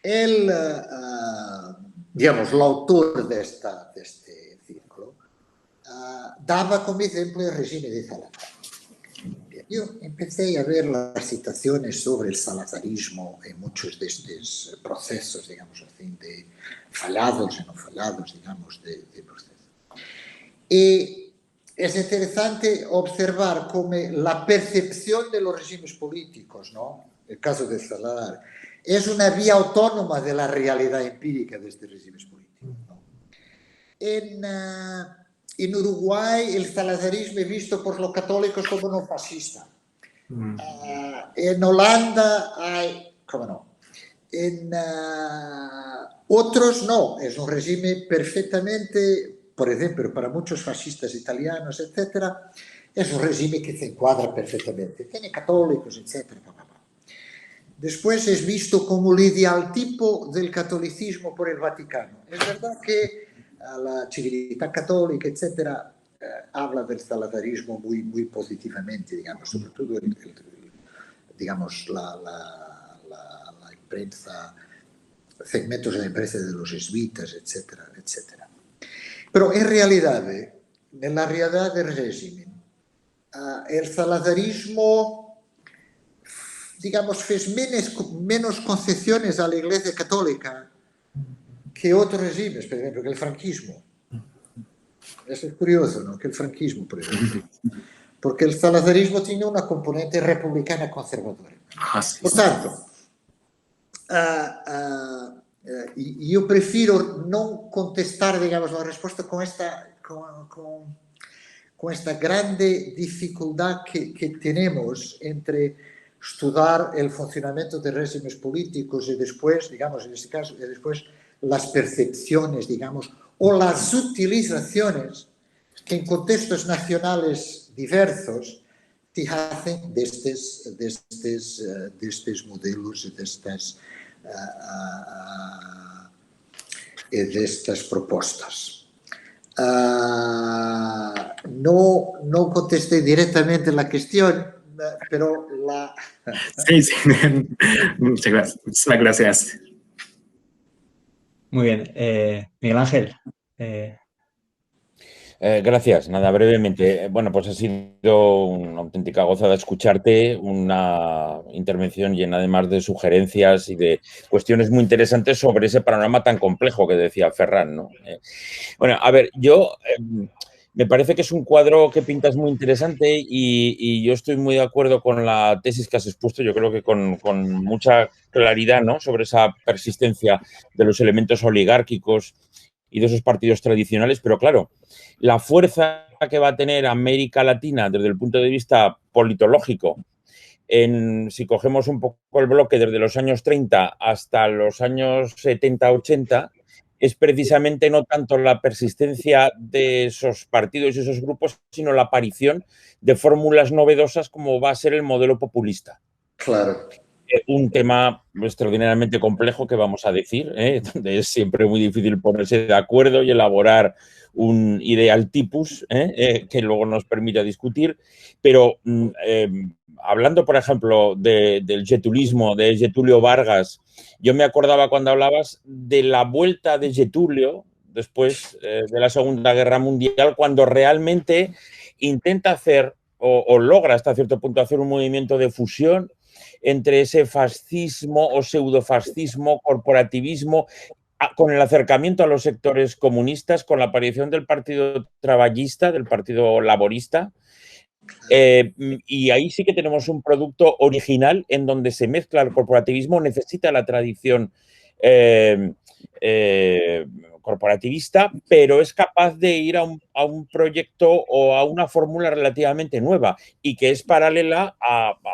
El, digamos, l'autor de este círculo daba como ejemplo el régimen de Salazar. Yo empecé a ver las citaciones sobre el salazarismo en muchos de estos procesos, digamos así, de fallados y no fallados, digamos, de procesos. Y es interesante observar cómo la percepción de los regímenes políticos, ¿no? El caso de Salazar, es una vía autónoma de la realidad empírica de estos regímenes políticos, ¿no? En Uruguay el salazarismo es visto por los católicos como no fascista. En Holanda hay, ¿cómo no? En otros no, es un régimen perfectamente, por ejemplo, para muchos fascistas italianos, etcétera, es un régimen que se encuadra perfectamente. Tiene católicos, etcétera. Después es visto como el ideal tipo del catolicismo por el Vaticano. Es verdad que la civilidad católica, etcétera, habla del salazarismo muy positivamente, digamos, sobre todo digamos, la imprensa, segmentos de la imprensa de los jesuitas, etcétera, etcétera. Pero en la realidad del régimen, el salazarismo, digamos, fez menos concesiones a la Iglesia Católica que otros regímenes, por ejemplo, que el franquismo. Eso es curioso, ¿no? Que el franquismo, por ejemplo. Porque el salazarismo tiene una componente republicana conservadora. Por tanto, yo prefiero no contestar, digamos, la respuesta con esta grande dificultad que tenemos entre estudiar el funcionamiento de regímenes políticos y después, digamos, en este caso, y después las percepciones, digamos, o las utilizaciones que en contextos nacionales diversos te hacen de estos modelos, de estas propuestas. No contesté directamente la cuestión, pero la... Sí, sí. Muchas gracias. Muy bien. Miguel Ángel. Gracias. Nada, brevemente. Bueno, pues ha sido una auténtica gozada escucharte, una intervención llena además de sugerencias y de cuestiones muy interesantes sobre ese panorama tan complejo que decía Ferran, ¿no? Bueno, a ver, yo... me parece que es un cuadro que pintas muy interesante y yo estoy muy de acuerdo con la tesis que has expuesto, yo creo que con mucha claridad, ¿no? Sobre esa persistencia de los elementos oligárquicos y de esos partidos tradicionales, pero claro, la fuerza que va a tener América Latina desde el punto de vista politológico, si cogemos un poco el bloque desde los años 30 hasta los años 70-80, es precisamente no tanto la persistencia de esos partidos y esos grupos, sino la aparición de fórmulas novedosas como va a ser el modelo populista. Claro. Un tema extraordinariamente complejo que vamos a decir, donde es siempre muy difícil ponerse de acuerdo y elaborar un ideal tipus que luego nos permita discutir, pero hablando, por ejemplo, del getulismo, de Getulio Vargas, yo me acordaba cuando hablabas de la vuelta de Getulio después de la Segunda Guerra Mundial, cuando realmente intenta hacer o logra hasta cierto punto hacer un movimiento de fusión entre ese fascismo o pseudofascismo, corporativismo, con el acercamiento a los sectores comunistas, con la aparición del Partido Trabajista, del Partido Laborista. Y ahí sí que tenemos un producto original en donde se mezcla el corporativismo, necesita la tradición corporativista, pero es capaz de ir a un proyecto o a una fórmula relativamente nueva y que es paralela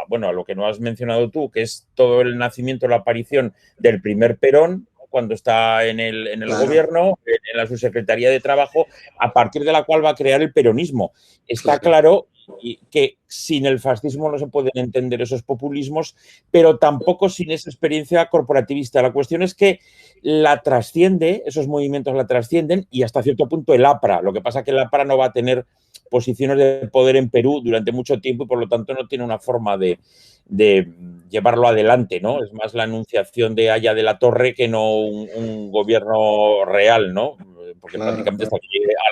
bueno, a lo que no has mencionado tú, que es todo el nacimiento, la aparición del primer Perón, cuando está en el Claro. gobierno, en la subsecretaría de Trabajo, a partir de la cual va a crear el peronismo. Está claro que sin el fascismo no se pueden entender esos populismos, pero tampoco sin esa experiencia corporativista. La cuestión es que la trasciende, esos movimientos la trascienden y hasta cierto punto el APRA. Lo que pasa es que el APRA no va a tener posiciones de poder en Perú durante mucho tiempo y por lo tanto no tiene una forma de llevarlo adelante, ¿no? Es más la anunciación de Haya de la Torre que no un gobierno real, ¿no? Porque prácticamente está aquí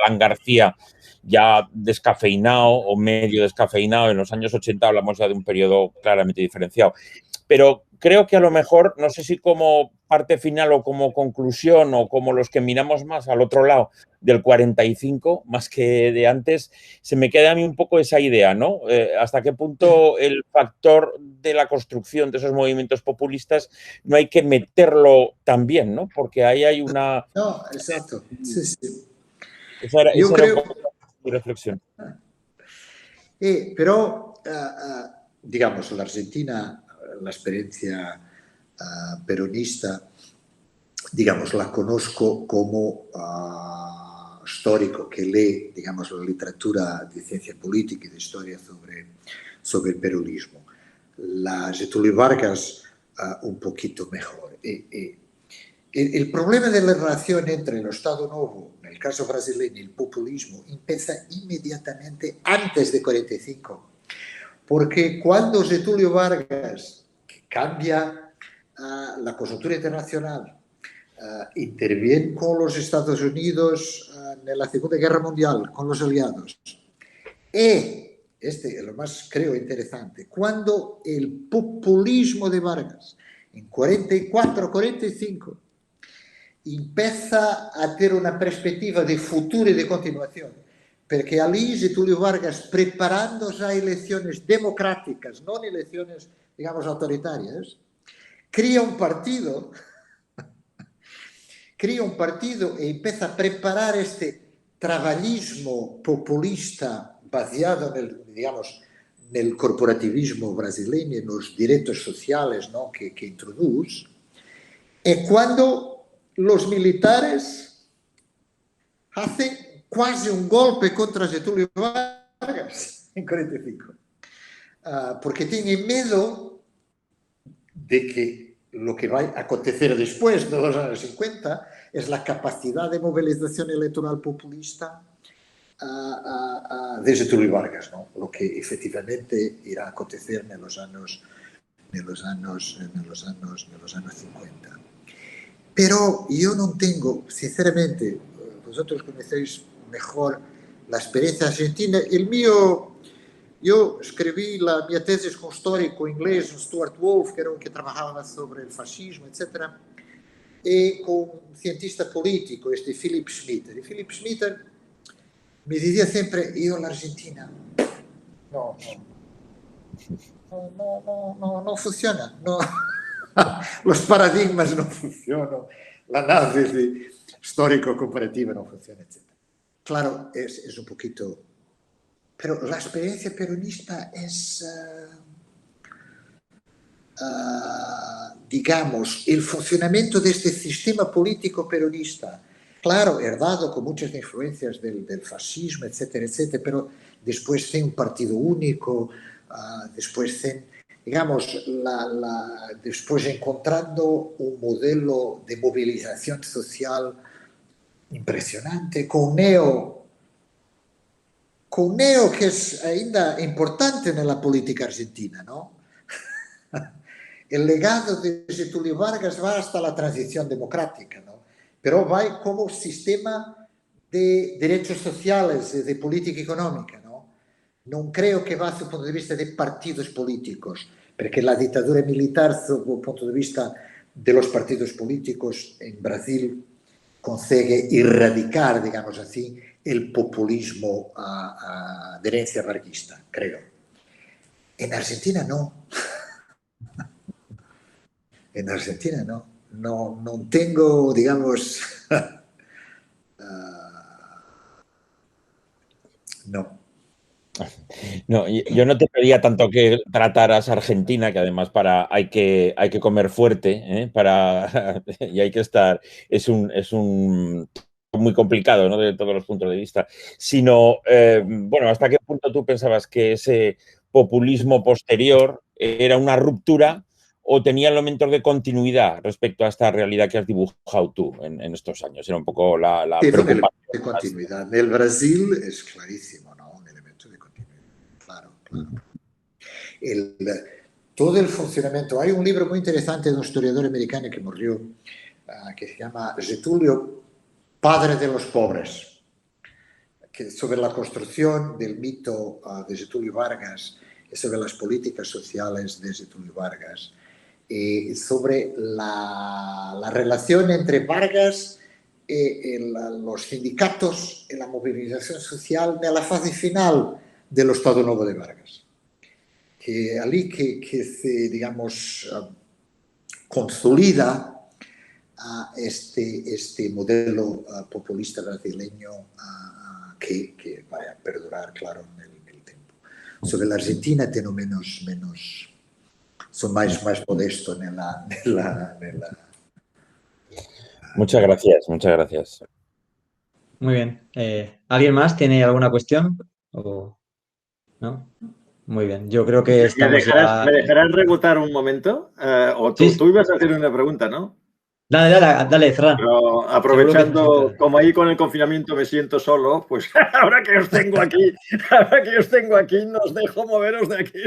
Alan García ya descafeinado o medio descafeinado. En los años 80 hablamos ya de un periodo claramente diferenciado. Pero creo que a lo mejor, no sé si como parte final o como conclusión o como los que miramos más al otro lado del 45, más que de antes, se me queda a mí un poco esa idea, ¿no? Hasta qué punto el factor de la construcción de esos movimientos populistas no hay que meterlo también, ¿no? Porque ahí hay una... No, exacto. Sí, sí. Esa era un poco mi reflexión. Pero, digamos, la Argentina, la experiencia peronista, digamos, la conozco como histórico que lee, digamos, la literatura de ciencia política y de historia sobre el peronismo. La Getúlio Vargas, un poquito mejor. El problema de la relación entre el Estado Novo, en el caso brasileño, y el populismo empieza inmediatamente antes de 45. Porque cuando Getúlio Vargas, que cambia la coyuntura internacional, interviene con los Estados Unidos en la Segunda Guerra Mundial, con los aliados, y este es lo más, creo, interesante, cuando el populismo de Vargas, en 44, 45, empieza a ter una perspectiva de futuro y de continuación, porque allí Getúlio Vargas, preparando ya elecciones democráticas, no elecciones, digamos, autoritarias, crea un partido e empieza a preparar este trabalhismo populista baseado en el corporativismo brasileño, en los derechos sociales, ¿no? que introduce, y cuando los militares hacen quasi un golpe contra Getúlio Vargas en 45, porque tienen miedo de que lo que va a acontecer después de los años 50 es la capacidad de movilización electoral populista de Getúlio Vargas, ¿no? Lo que efectivamente irá a acontecer en los años 50. Pero yo no tengo, sinceramente, vosotros conocéis mejor la experiencia argentina. Yo escribí mi tesis con un histórico inglés, Stuart Wolf, que era un que trabajaba sobre el fascismo, etc., y con un cientista político, Philip Schmitter. Y Philip Schmitter me decía siempre, yo la Argentina, no funciona, no. Los paradigmas no funcionan, la análisis histórico-comparativa no funciona, etc. Claro, es un poquito... Pero la experiencia peronista es, digamos, el funcionamiento de este sistema político peronista. Claro, herdado con muchas influencias del fascismo, etcétera, etcétera, pero después de un partido único, después de... digamos, después encontrando un modelo de movilización social impresionante, con Neo que es ainda importante en la política argentina, ¿no? El legado de Getúlio Vargas va hasta la transición democrática, ¿no? Pero va como sistema de derechos sociales, de política económica, ¿no? Non creo que va desde o punto de vista de partidos políticos, porque la dictadura militar, desde o punto de vista de los partidos políticos en Brasil, consigue erradicar, digamos así, el populismo de herencia varguista, creo. En Argentina no. En Argentina no. No tengo, digamos, no. No, yo no te pedía tanto que trataras Argentina, que además hay que comer fuerte, ¿eh? Y hay que estar, es un muy complicado, ¿no? De todos los puntos de vista, sino, bueno, ¿hasta qué punto tú pensabas que ese populismo posterior era una ruptura o tenía elementos de continuidad respecto a esta realidad que has dibujado tú en estos años? Era un poco la preocupación. De continuidad. En el Brasil es clarísimo, ¿no? Un elemento de continuidad. Claro, claro. Todo el funcionamiento. Hay un libro muy interesante de un historiador americano que murió, que se llama Getúlio, padre de los pobres, sobre la construcción del mito de Getúlio Vargas y sobre las políticas sociales de Getúlio Vargas, y sobre la relación entre Vargas y los sindicatos y la movilización social de la fase final del Estado Novo de Vargas. Que allí que se, digamos, consolida este modelo populista brasileño que va a perdurar, claro, en el tiempo. Sobre la Argentina tengo menos son más modestos en la... Muchas gracias, muchas gracias. Muy bien. ¿Alguien más tiene alguna cuestión? ¿O no? Muy bien. Yo creo que estamos ¿Me dejarás rebotar un momento? ¿O tú ibas a hacer una pregunta, no? Dale, Ferran. Pero aprovechando, como ahí con el confinamiento me siento solo, pues ahora que os tengo aquí, no os dejo moveros de aquí.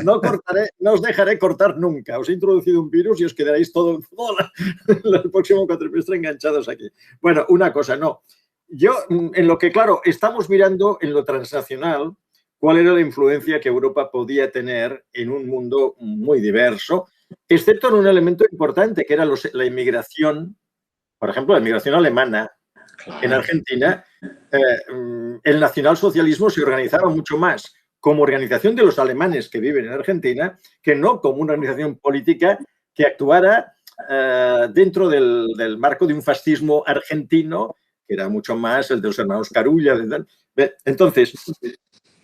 No os dejaré cortar nunca. Os he introducido un virus y os quedaréis todo el próximo cuatrimestre enganchados aquí. Bueno, una cosa, no. Yo, en lo que, claro, estamos mirando en lo transnacional cuál era la influencia que Europa podía tener en un mundo muy diverso, excepto en un elemento importante, que era la inmigración, por ejemplo, la inmigración alemana. En Argentina, el nacionalsocialismo se organizaba mucho más como organización de los alemanes que viven en Argentina que no como una organización política que actuara dentro del marco de un fascismo argentino, que era mucho más el de los hermanos Carulla. Entonces,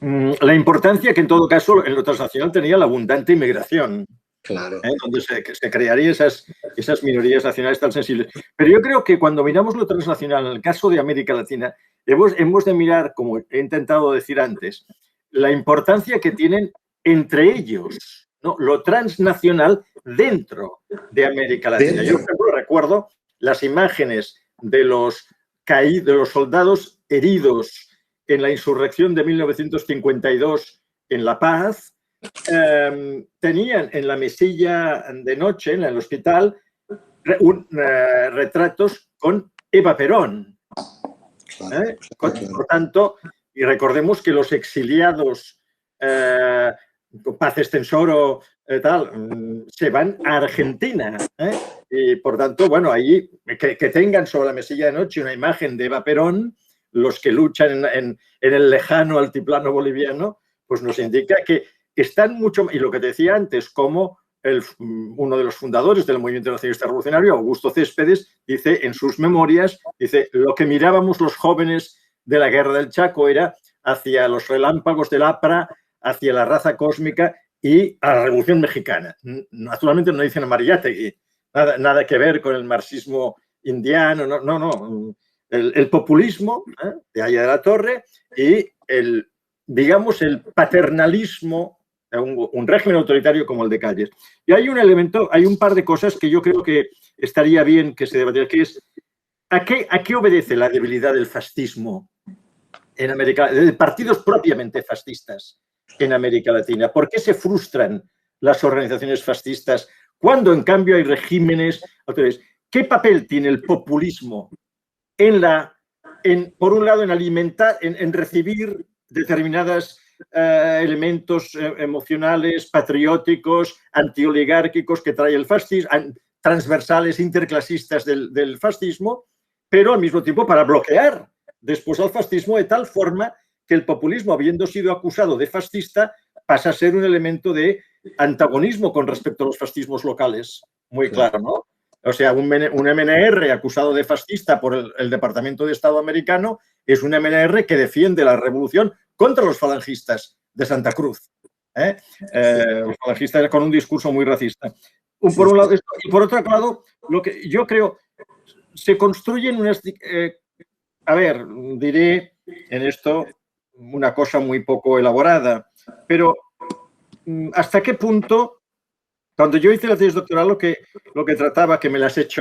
la importancia que en todo caso en lo transnacional tenía la abundante inmigración. Claro. Donde se crearían esas minorías nacionales tan sensibles. Pero yo creo que cuando miramos lo transnacional, en el caso de América Latina, hemos de mirar, como he intentado decir antes, la importancia que tienen entre ellos, ¿no? Lo transnacional dentro de América Latina. Yo, por ejemplo, recuerdo las imágenes de los soldados heridos en la insurrección de 1952 en La Paz. Tenían en la mesilla de noche, en el hospital, retratos con Eva Perón. Por tanto, y recordemos que los exiliados, Paz Estensoro, se van a Argentina. Y por tanto, bueno, ahí que tengan sobre la mesilla de noche una imagen de Eva Perón, los que luchan en el lejano altiplano boliviano, pues nos indica que están mucho, y lo que te decía antes, como uno de los fundadores del movimiento nacionalista revolucionario, Augusto Céspedes, dice en sus memorias, dice, lo que mirábamos los jóvenes de la guerra del Chaco era hacia los relámpagos del APRA, hacia la raza cósmica y a la Revolución Mexicana. Naturalmente no dicen a Mariátegui, nada que ver con el marxismo indiano, no. El populismo de Aya de la Torre y digamos, el paternalismo, un régimen autoritario como el de Calles. Y hay un elemento, hay un par de cosas que yo creo que estaría bien que se debatiera, que es ¿a qué obedece la debilidad del fascismo en América, de partidos propiamente fascistas en América Latina? ¿Por qué se frustran las organizaciones fascistas cuando, en cambio, hay regímenes autoritários? ¿Qué papel tiene el populismo por un lado, en alimentar, en recibir determinados elementos emocionales, patrióticos, antioligárquicos que trae el fascismo, transversales, interclasistas del fascismo, pero al mismo tiempo para bloquear después al fascismo de tal forma que el populismo, habiendo sido acusado de fascista, pasa a ser un elemento de antagonismo con respecto a los fascismos locales. Muy claro, ¿no? O sea, un MNR acusado de fascista por el Departamento de Estado americano es un MNR que defiende la revolución contra los falangistas de Santa Cruz. Los falangistas con un discurso muy racista. Por un lado esto, y por otro lado, lo que yo creo, se construyen unas... a ver, diré en esto una cosa muy poco elaborada, pero ¿hasta qué punto? Cuando yo hice la tesis doctoral lo que trataba, que me la has hecho